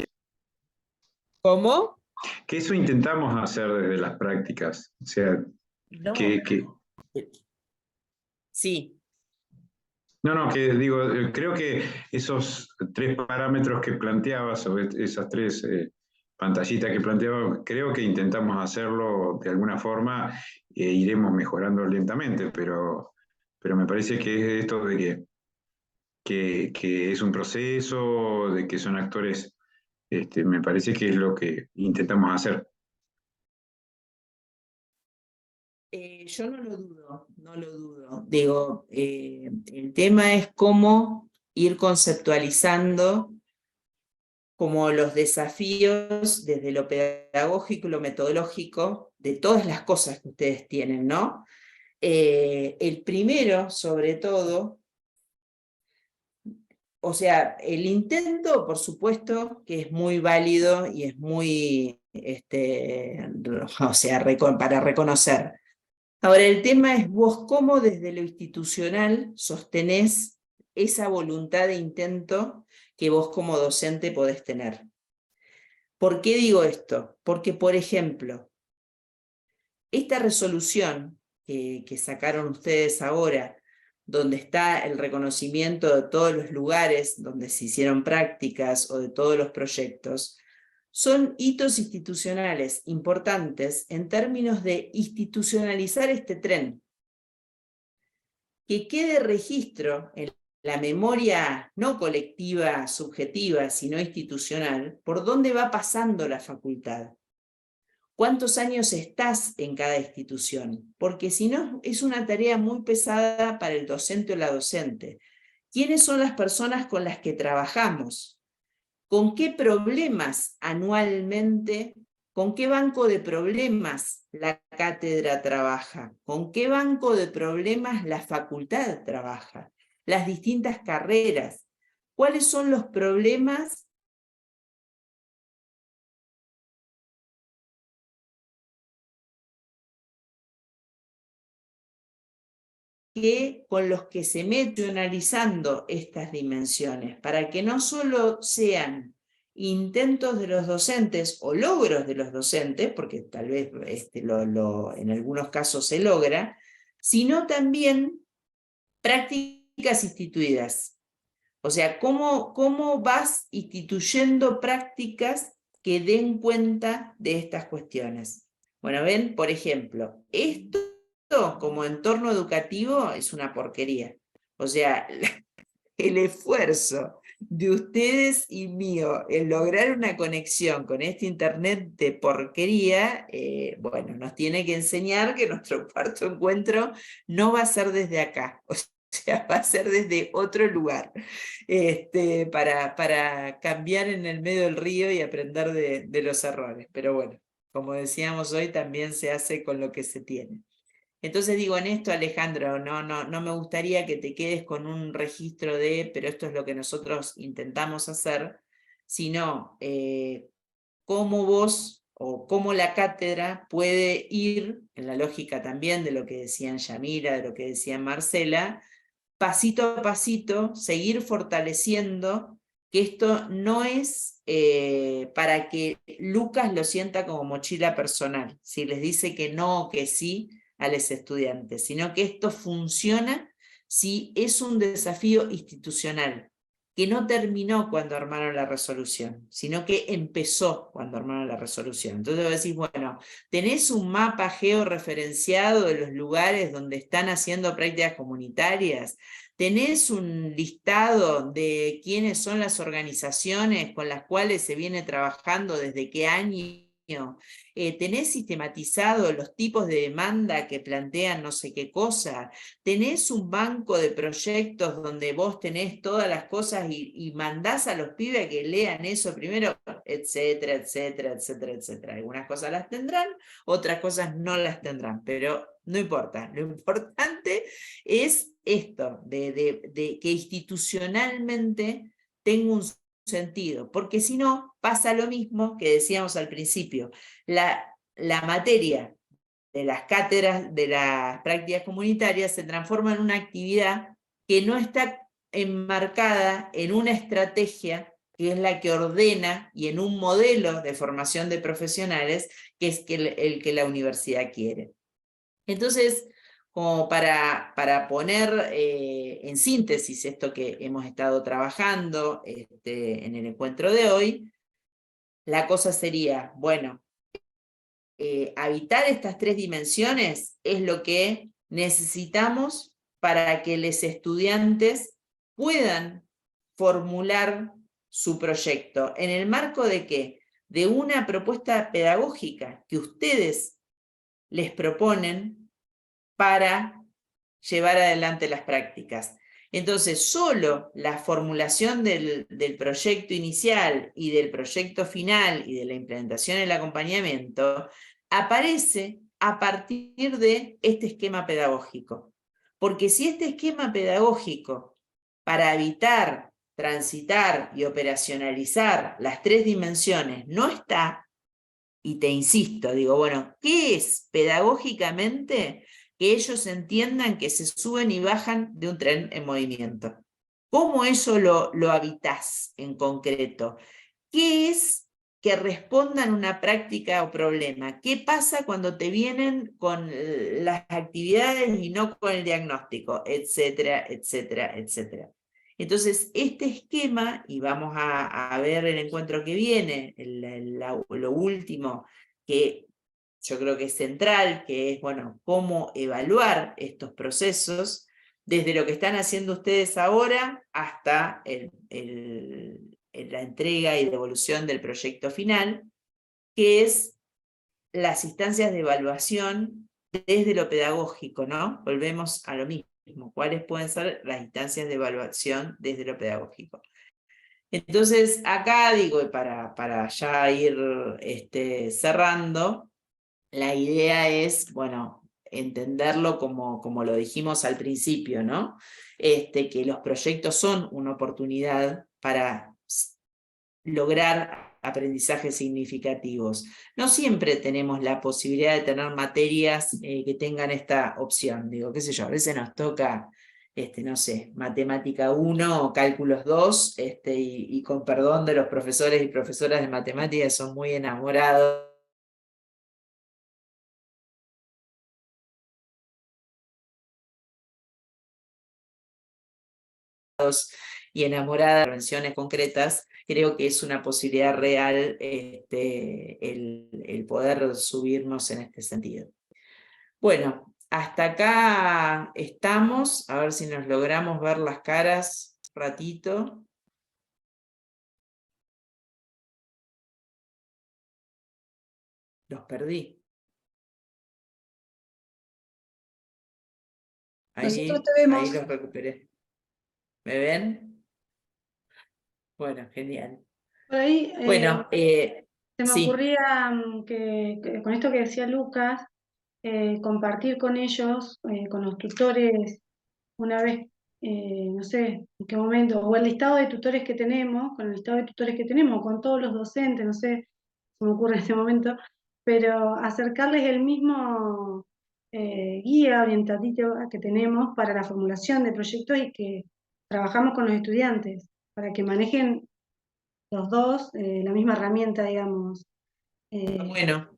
¿Cómo? Que eso intentamos hacer desde las prácticas. O sea, No. que Sí. No, que digo, creo que esos 3 parámetros que planteabas, o esas 3 pantallita que planteaba, creo que intentamos hacerlo de alguna forma, iremos mejorando lentamente, pero me parece que es esto de que es un proceso, de que son actores, me parece que es lo que intentamos hacer. Yo no lo dudo, no lo dudo. Digo, el tema es cómo ir conceptualizando como los desafíos desde lo pedagógico y lo metodológico de todas las cosas que ustedes tienen, ¿no? El primero, sobre todo, o sea, el intento, por supuesto, que es muy válido y es muy, o sea, para reconocer. Ahora, el tema es vos cómo desde lo institucional sostenés esa voluntad de intento que vos como docente podés tener. ¿Por qué digo esto? Porque, por ejemplo, esta resolución que sacaron ustedes ahora, donde está el reconocimiento de todos los lugares donde se hicieron prácticas o de todos los proyectos, son hitos institucionales importantes en términos de institucionalizar este tren. Que quede registro en la memoria no colectiva, subjetiva, sino institucional, por dónde va pasando la facultad. ¿Cuántos años estás en cada institución? Porque si no, es una tarea muy pesada para el docente o la docente. ¿Quiénes son las personas con las que trabajamos? ¿Con qué problemas anualmente, con qué banco de problemas la cátedra trabaja? ¿Con qué banco de problemas la facultad trabaja? Las distintas carreras. ¿Cuáles son los problemas con los que se mete analizando estas dimensiones, para que no solo sean intentos de los docentes o logros de los docentes, porque tal vez en algunos casos se logra, sino también prácticas instituidas. O sea, ¿cómo vas instituyendo prácticas que den cuenta de estas cuestiones? Bueno, ven, por ejemplo, esto como entorno educativo es una porquería. O sea, el esfuerzo de ustedes y mío en lograr una conexión con este internet de porquería, bueno, nos tiene que enseñar que nuestro cuarto encuentro no va a ser desde acá, o sea, va a ser desde otro lugar, para cambiar en el medio del río y aprender de los errores. Pero bueno, como decíamos hoy, también se hace con lo que se tiene. Entonces digo, en esto, Alejandro, no me gustaría que te quedes con un registro de, pero esto es lo que nosotros intentamos hacer, sino cómo vos o cómo la cátedra puede ir, en la lógica también de lo que decían Yamila, de lo que decía Marcela, pasito a pasito, seguir fortaleciendo que esto no es para que Lucas lo sienta como mochila personal, si les dice que no o que sí a los estudiantes, sino que esto funciona si es un desafío institucional, que no terminó cuando armaron la resolución, sino que empezó cuando armaron la resolución. Entonces vos decís, bueno, ¿tenés un mapa georreferenciado de los lugares donde están haciendo prácticas comunitarias? ¿Tenés un listado de quiénes son las organizaciones con las cuales se viene trabajando desde qué año? ¿Tenés sistematizado los tipos de demanda que plantean no sé qué cosa? ¿Tenés un banco de proyectos donde vos tenés todas las cosas y mandás a los pibes que lean eso primero? Etcétera, etcétera, etcétera, etcétera. Algunas cosas las tendrán, otras cosas no las tendrán, pero no importa. Lo importante es esto, de que institucionalmente tenga un sentido, porque si no, pasa lo mismo que decíamos al principio. La materia de las cátedras, de las prácticas comunitarias, se transforma en una actividad que no está enmarcada en una estrategia que es la que ordena y en un modelo de formación de profesionales que es el que la universidad quiere. Entonces, como para poner en síntesis esto que hemos estado trabajando en el encuentro de hoy, la cosa sería, bueno, habitar estas 3 dimensiones es lo que necesitamos para que los estudiantes puedan formular su proyecto. ¿En el marco de qué? De una propuesta pedagógica que ustedes les proponen para llevar adelante las prácticas. Entonces, solo la formulación del proyecto inicial y del proyecto final y de la implementación y el acompañamiento aparece a partir de este esquema pedagógico. Porque si este esquema pedagógico, para habitar, transitar y operacionalizar las 3 dimensiones, no está, y te insisto, digo, bueno, ¿qué es pedagógicamente que ellos entiendan que se suben y bajan de un tren en movimiento? ¿Cómo eso lo habitás en concreto? ¿Qué es que respondan una práctica o problema? ¿Qué pasa cuando te vienen con las actividades y no con el diagnóstico? Etcétera, etcétera, etcétera. Entonces, este esquema, y vamos a ver el encuentro que viene, lo último, que yo creo que es central, que es, bueno, cómo evaluar estos procesos, desde lo que están haciendo ustedes ahora hasta la entrega y devolución del proyecto final, que es las instancias de evaluación desde lo pedagógico, ¿no? Volvemos a lo mismo. ¿Cuáles pueden ser las instancias de evaluación desde lo pedagógico? Entonces, acá digo, para ya ir cerrando, la idea es, bueno, entenderlo como lo dijimos al principio, ¿no? Que los proyectos son una oportunidad para lograr aprendizajes significativos. No siempre tenemos la posibilidad de tener materias que tengan esta opción. Digo, qué sé yo, a veces nos toca, no sé, matemática 1 o cálculos 2, y con perdón de los profesores y profesoras de matemáticas, son muy enamorados y enamoradas de intervenciones concretas. Creo que es una posibilidad real el poder subirnos en este sentido. Bueno, hasta acá estamos, a ver si nos logramos ver las caras un ratito. Los perdí. Nosotros te vemos. Ahí los recuperé. ¿Me ven? Bueno, genial. Por ahí Bueno, se me sí. ocurría que con esto que decía Lucas, compartir con ellos, con los tutores, una vez, no sé en qué momento, o el listado de tutores que tenemos, con el listado de tutores que tenemos, con todos los docentes, no sé, se me ocurre en este momento, pero acercarles el mismo guía orientativo que tenemos para la formulación de proyectos y que trabajamos con los estudiantes, para que manejen los dos la misma herramienta, digamos. Bueno.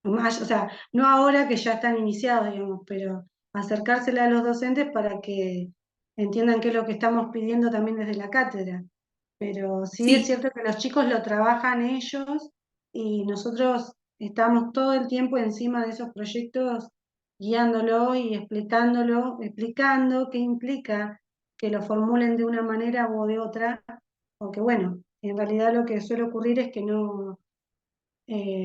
Más, o sea, no ahora que ya están iniciados, digamos, pero acercársela a los docentes para que entiendan qué es lo que estamos pidiendo también desde la cátedra. Pero sí es cierto que los chicos lo trabajan ellos y nosotros estamos todo el tiempo encima de esos proyectos guiándolo y explicando qué implica que lo formulen de una manera o de otra, porque bueno, en realidad lo que suele ocurrir es que no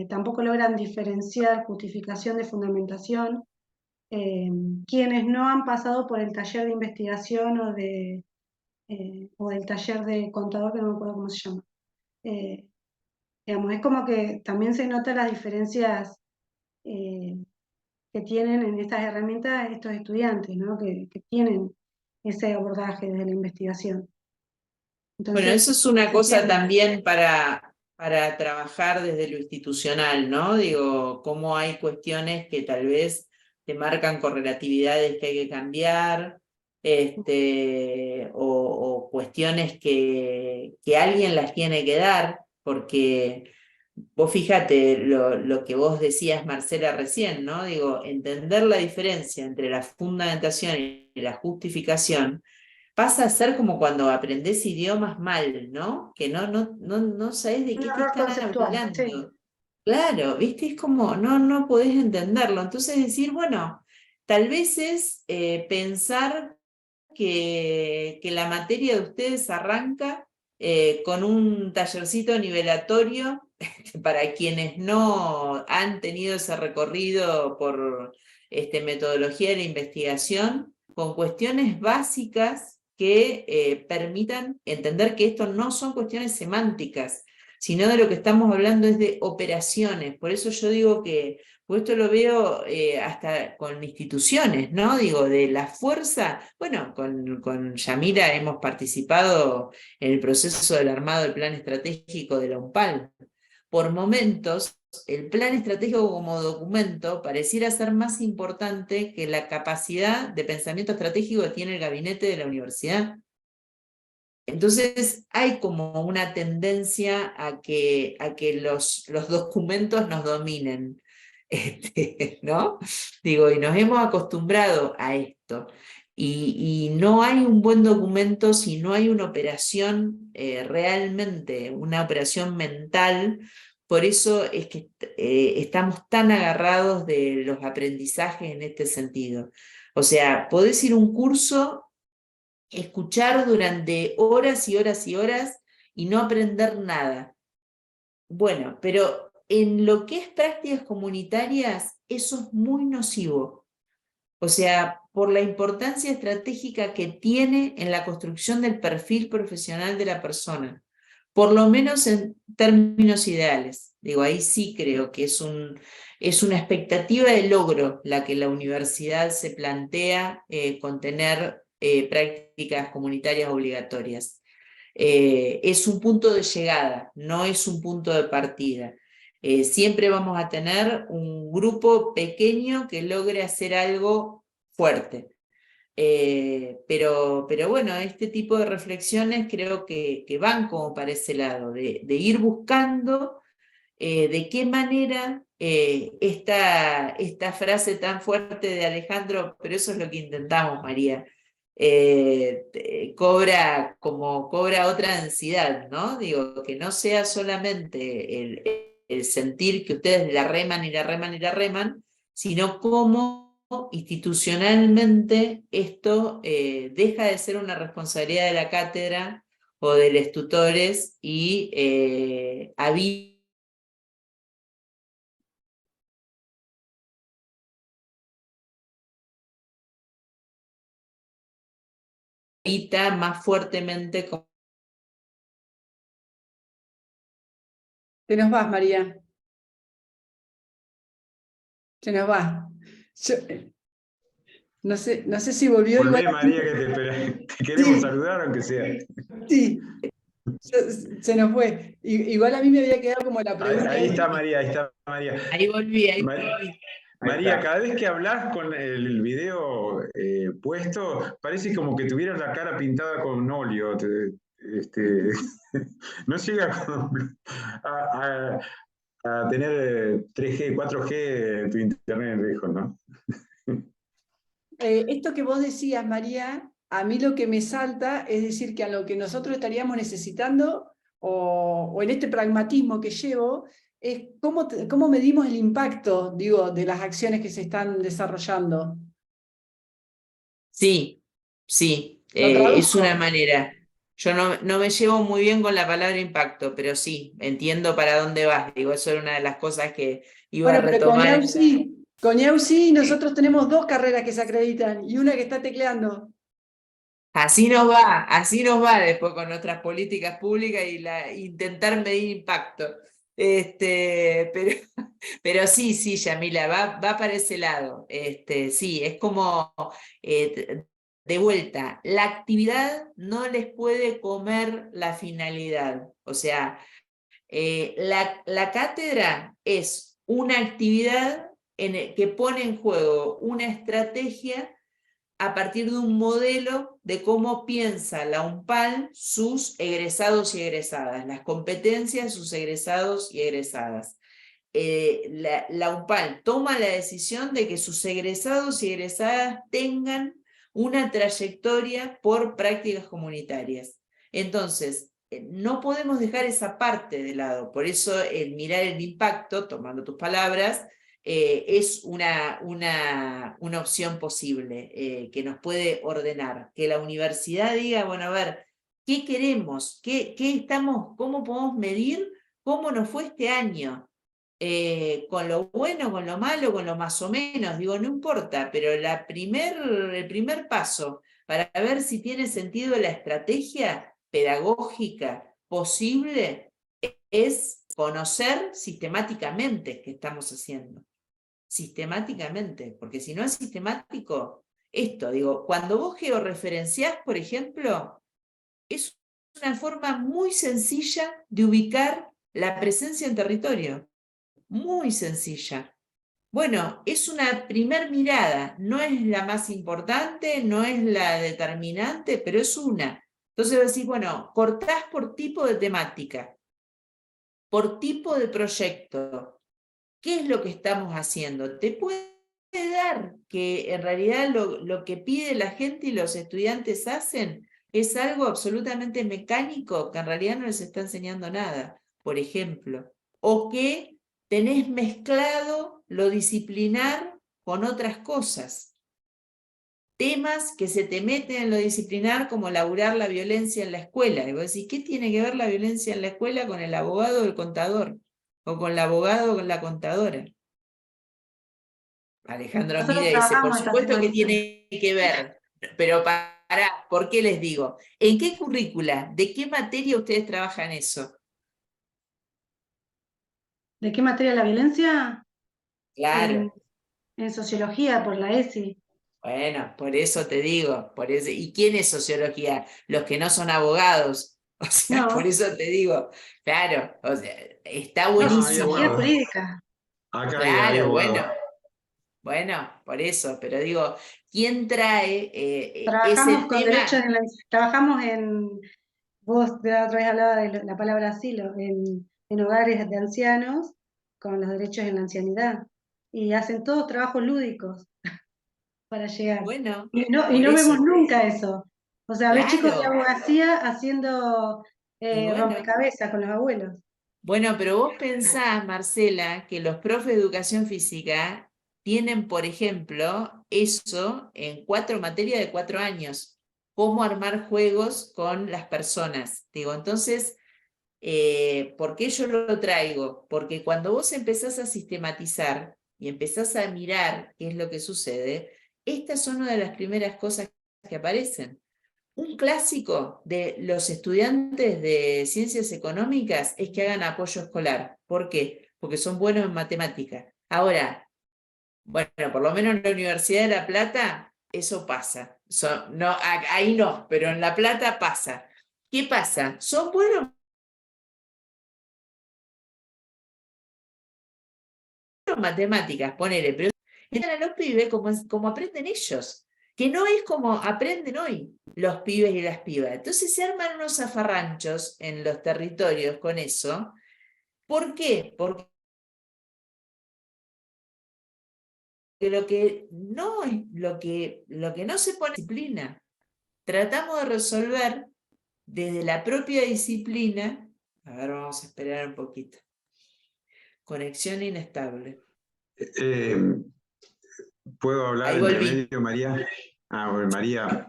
tampoco logran diferenciar justificación de fundamentación. Quienes no han pasado por el taller de investigación o del taller de contador, que no me acuerdo cómo se llama. Digamos, es como que también se notan las diferencias que tienen en estas herramientas estos estudiantes, ¿no? que tienen ese abordaje desde la investigación. Entonces, bueno, eso es una cosa también para trabajar desde lo institucional, ¿no? Digo, cómo hay cuestiones que tal vez te marcan correlatividades que hay que cambiar, o cuestiones que alguien las tiene que dar, porque vos fíjate lo que vos decías, Marcela, recién, ¿no? Digo, entender la diferencia entre la fundamentación y la justificación pasa a ser como cuando aprendés idiomas mal, ¿no? Que no sabés de Un qué te error están conceptual, sí. hablando. Claro, ¿viste? Es como, no podés entenderlo. Entonces decir, bueno, tal vez es pensar que la materia de ustedes arranca con un tallercito nivelatorio para quienes no han tenido ese recorrido por metodología de la investigación, con cuestiones básicas que permitan entender que esto no son cuestiones semánticas, sino de lo que estamos hablando es de operaciones. Por eso yo digo que, pues esto lo veo hasta con instituciones, ¿no? Digo, de la fuerza, bueno, con Yamila hemos participado en el proceso del armado del plan estratégico de la UNPAL. Por momentos, el plan estratégico como documento pareciera ser más importante que la capacidad de pensamiento estratégico que tiene el gabinete de la universidad. Entonces hay como una tendencia a que los documentos nos dominen, ¿no? Digo, y nos hemos acostumbrado a esto. Y no hay un buen documento si no hay una operación realmente, una operación mental. Por eso es que estamos tan agarrados de los aprendizajes en este sentido. O sea, podés ir a un curso, escuchar durante horas y horas y horas y no aprender nada. Bueno, pero en lo que es prácticas comunitarias, eso es muy nocivo. O sea, por la importancia estratégica que tiene en la construcción del perfil profesional de la persona, por lo menos en términos ideales. Digo, ahí sí creo que es una expectativa de logro la que la universidad se plantea con tener prácticas comunitarias obligatorias. Es un punto de llegada, no es un punto de partida. Siempre vamos a tener un grupo pequeño que logre hacer algo fuerte. Pero bueno, este tipo de reflexiones creo que van como para ese lado, de ir buscando de qué manera esta frase tan fuerte de Alejandro, pero eso es lo que intentamos, María, cobra otra densidad, ¿no? Digo, que no sea solamente el sentir que ustedes la reman y la reman y la reman, sino cómo institucionalmente esto deja de ser una responsabilidad de la cátedra o de los tutores y habita más fuertemente como... Te nos vas, María. Se nos va. No sé si volvió. Volvé, Igual, María, que te queremos sí, saludar, aunque sea. sí, se nos fue. Igual a mí me había quedado como la pregunta. Ahí está María, ahí está María. Ahí volví. María, cada vez que hablas con el video puesto, parece como que tuvieras la cara pintada con óleo. No llega a tener 3G, 4G tu internet lejos, ¿no? Esto que vos decías, María, a mí lo que me salta es decir que a lo que nosotros estaríamos necesitando, o en este pragmatismo que llevo, es cómo medimos el impacto, digo, de las acciones que se están desarrollando. Sí, ¿Lo es una traduzco? manera. Yo no me llevo muy bien con la palabra impacto, pero sí, entiendo para dónde vas. Digo, eso era una de las cosas que iba a Bueno, pero con retomar. IAU sí. Con IAU sí, nosotros tenemos 2 carreras que se acreditan y una que está tecleando. Así nos va después con nuestras políticas públicas y intentar medir impacto. Pero sí, Yamila, va para ese lado. Sí, es como de vuelta, la actividad no les puede comer la finalidad. O sea, la cátedra es una actividad que pone en juego una estrategia a partir de un modelo de cómo piensa la UNPAL sus egresados y egresadas, las competencias de sus egresados y egresadas. La UNPAL toma la decisión de que sus egresados y egresadas tengan una trayectoria por prácticas comunitarias. Entonces, no podemos dejar esa parte de lado, por eso el mirar el impacto, tomando tus palabras, es una opción posible que nos puede ordenar, que la universidad diga, bueno, a ver, ¿qué queremos? ¿Qué estamos, cómo podemos medir cómo nos fue este año? Con lo bueno, con lo malo, con lo más o menos, digo, no importa, pero el primer paso para ver si tiene sentido la estrategia pedagógica posible es conocer sistemáticamente qué estamos haciendo. Sistemáticamente, porque si no es sistemático, esto, digo, cuando vos georreferenciás, por ejemplo, es una forma muy sencilla de ubicar la presencia en territorio. Muy sencilla. Bueno, es una primer mirada, no es la más importante, no es la determinante, pero es una. Entonces decís, bueno, cortás por tipo de temática, por tipo de proyecto. ¿Qué es lo que estamos haciendo? Te puede dar que en realidad lo que pide la gente y los estudiantes hacen es algo absolutamente mecánico que en realidad no les está enseñando nada, por ejemplo. O que tenés mezclado lo disciplinar con otras cosas. Temas que se te meten en lo disciplinar como laburar la violencia en la escuela. Y vos decís, ¿qué tiene que ver la violencia en la escuela con el abogado o el contador? O con el abogado o con la contadora. Alejandro Nosotros mira y dice, por trabajamos esta supuesto que situación. tiene que ver, pero pará, ¿por qué les digo? ¿En qué currícula, de qué materia ustedes trabajan eso? ¿De qué materia la violencia? Claro, En sociología, por la ESI. bueno, por eso te digo, por eso, ¿y quién es sociología? Los que no son abogados, o sea, por No, eso te digo, claro, o sea, está no, No, hay buenísimo, sociología abogados. jurídica. Acá hay claro, abogados. bueno, por eso, pero digo, ¿quién trae Trabajamos ese con derechos tema? trabajamos vos de la otra vez hablaba de la palabra asilo, en hogares de ancianos con los derechos en la ancianidad. Y hacen todos trabajos lúdicos para llegar. Bueno, Y por no vemos eso, nunca eso. O sea, ves chicos de claro, abogacía haciendo y bueno. rompecabezas con los abuelos. Bueno, pero vos pensás, Marcela, que los profes de educación física tienen, por ejemplo, eso en 4 materias de 4 años, cómo armar juegos con las personas. Digo, entonces, ¿por qué yo lo traigo? Porque cuando vos empezás a sistematizar y empezás a mirar qué es lo que sucede, estas son una de las primeras cosas que aparecen. Un clásico de los estudiantes de ciencias económicas es que hagan apoyo escolar. ¿Por qué? Porque son buenos en matemática. Ahora, bueno, por lo menos en la Universidad de La Plata eso pasa. No, ahí no, pero en La Plata pasa. ¿Qué pasa? Son buenos en matemáticas, ponele, pero a los pibes como aprenden ellos, que no es como aprenden hoy los pibes y las pibas. Entonces se arman unos zafarranchos en los territorios con eso. ¿Por qué? Porque lo que no se pone en disciplina, tratamos de resolver desde la propia disciplina. A ver, vamos a esperar un poquito. Conexión inestable. ¿Puedo hablar Ahí entre volví. medio, María? Bueno, María, nos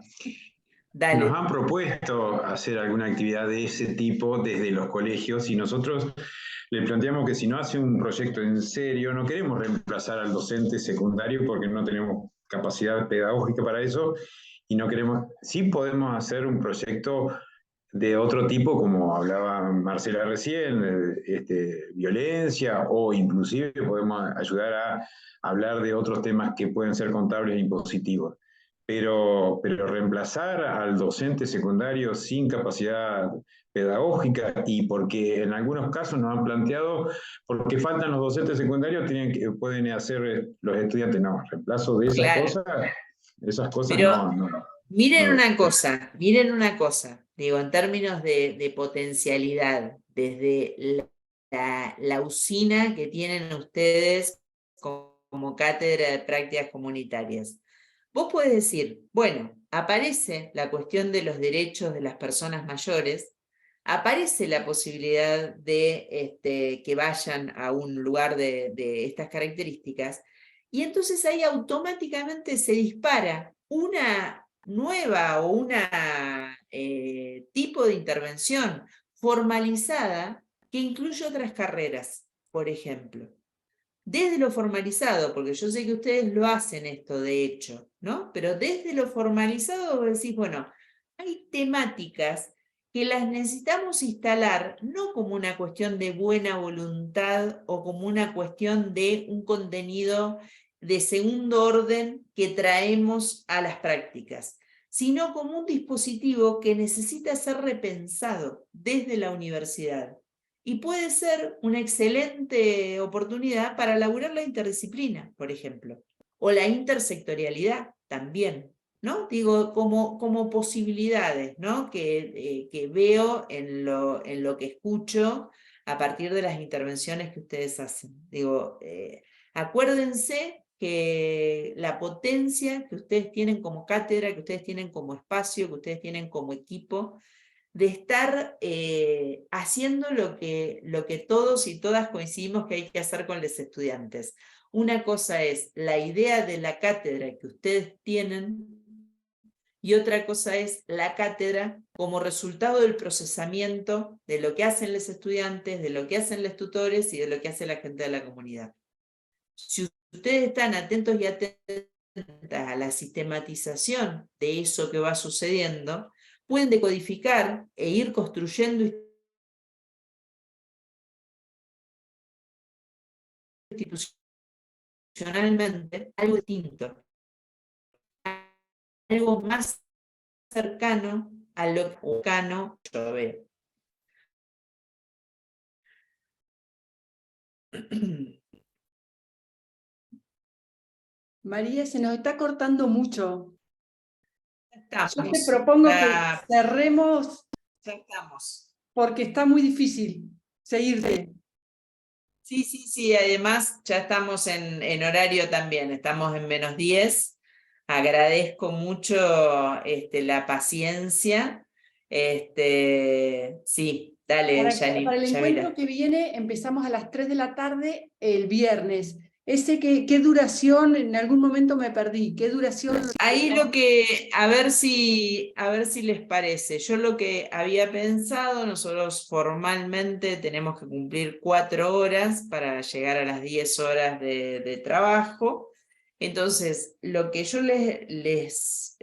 Dale. han propuesto hacer alguna actividad de ese tipo desde los colegios y nosotros le planteamos que si no hace un proyecto en serio, no queremos reemplazar al docente secundario porque no tenemos capacidad pedagógica para eso y no queremos, sí podemos hacer un proyecto de otro tipo, como hablaba Marcela recién, violencia, o inclusive podemos ayudar a hablar de otros temas que pueden ser contables e impositivos. Pero reemplazar al docente secundario sin capacidad pedagógica y porque en algunos casos nos han planteado, porque faltan los docentes secundarios, pueden hacer los estudiantes, no, reemplazo de Claro. esas cosas Pero no. miren no. miren una cosa, digo, en términos de potencialidad, desde la usina que tienen ustedes como cátedra de prácticas comunitarias. vos podés decir, bueno, aparece la cuestión de los derechos de las personas mayores, aparece la posibilidad de que vayan a un lugar de estas características, y entonces ahí automáticamente se dispara una nueva o una tipo de intervención formalizada que incluye otras carreras, por ejemplo. Desde lo formalizado, porque yo sé que ustedes lo hacen esto de hecho, ¿no? Pero desde lo formalizado vos decís, bueno, hay temáticas que las necesitamos instalar no como una cuestión de buena voluntad o como una cuestión de un contenido de segundo orden que traemos a las prácticas, sino como un dispositivo que necesita ser repensado desde la universidad. Y puede ser una excelente oportunidad para laburar la interdisciplina, por ejemplo, o la intersectorialidad también, ¿no? Digo, como posibilidades, ¿no? Que veo en lo que escucho a partir de las intervenciones que ustedes hacen. Digo, acuérdense que la potencia que ustedes tienen como cátedra, que ustedes tienen como espacio, que ustedes tienen como equipo, de estar haciendo lo que todos y todas coincidimos que hay que hacer con los estudiantes. Una cosa es la idea de la cátedra que ustedes tienen y otra cosa es la cátedra como resultado del procesamiento de lo que hacen los estudiantes, de lo que hacen los tutores y de lo que hace la gente de la comunidad. Si ustedes están atentos y atentas a la sistematización de eso que va sucediendo, pueden decodificar e ir construyendo institucionalmente algo distinto, algo más cercano a lo cercano yo veo. María, se nos está cortando mucho. Yo te Estamos, propongo que cerremos ya estamos. porque está muy difícil seguirte. Sí, además ya estamos en horario también, estamos en -10. Agradezco mucho la paciencia. Sí, dale, Para el encuentro Yamila. que viene empezamos a las 3 de la tarde el viernes. ¿Qué duración? En algún momento me perdí. ¿Qué duración? Ahí a ver si les parece. Yo lo que había pensado, nosotros formalmente tenemos que cumplir 4 horas para llegar a las 10 horas de trabajo. Entonces, lo que yo les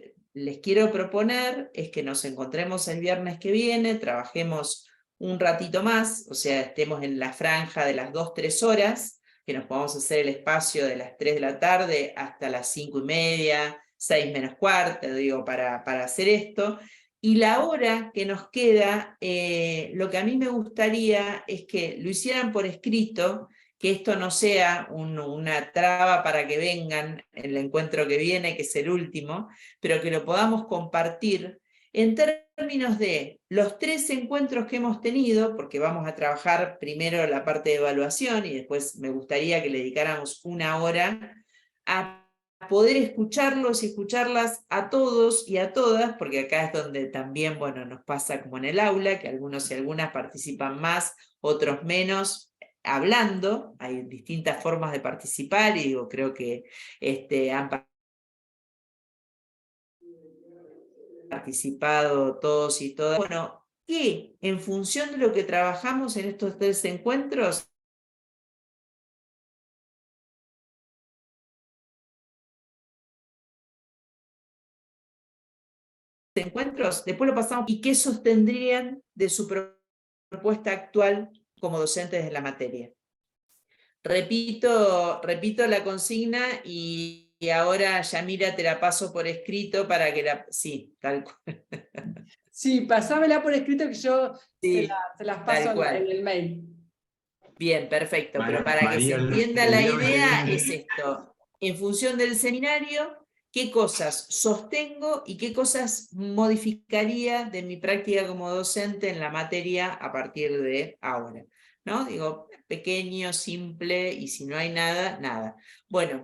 quiero proponer es que nos encontremos el viernes que viene, trabajemos un ratito más, o sea, estemos en la franja de las 2-3 horas, que nos podamos hacer el espacio de las 3 de la tarde hasta las 5:30, 6 menos cuarto, digo, para hacer esto. Y la hora que nos queda, lo que a mí me gustaría es que lo hicieran por escrito, que esto no sea una traba para que vengan en el encuentro que viene, que es el último, pero que lo podamos compartir en términos de los 3 encuentros que hemos tenido, porque vamos a trabajar primero la parte de evaluación y después me gustaría que le dedicáramos 1 hora a poder escucharlos y escucharlas a todos y a todas, porque acá es donde también, bueno, nos pasa como en el aula, que algunos y algunas participan más, otros menos, hablando. Hay distintas formas de participar y digo, creo que han participado todos y todas. Bueno, que en función de lo que trabajamos en estos 3 encuentros, después lo pasamos, y qué sostendrían de su propuesta actual como docentes de la materia. Repito la consigna y ahora, Yamila, te la paso por escrito para que la... Sí, tal cual. Sí, pasámela por escrito que yo Sí, se las paso en el mail. Bien, perfecto, pero para que se entienda la idea es esto. En función del seminario, qué cosas sostengo y qué cosas modificaría de mi práctica como docente en la materia a partir de ahora, ¿no? Digo, pequeño, simple, y si no hay nada, nada. Bueno,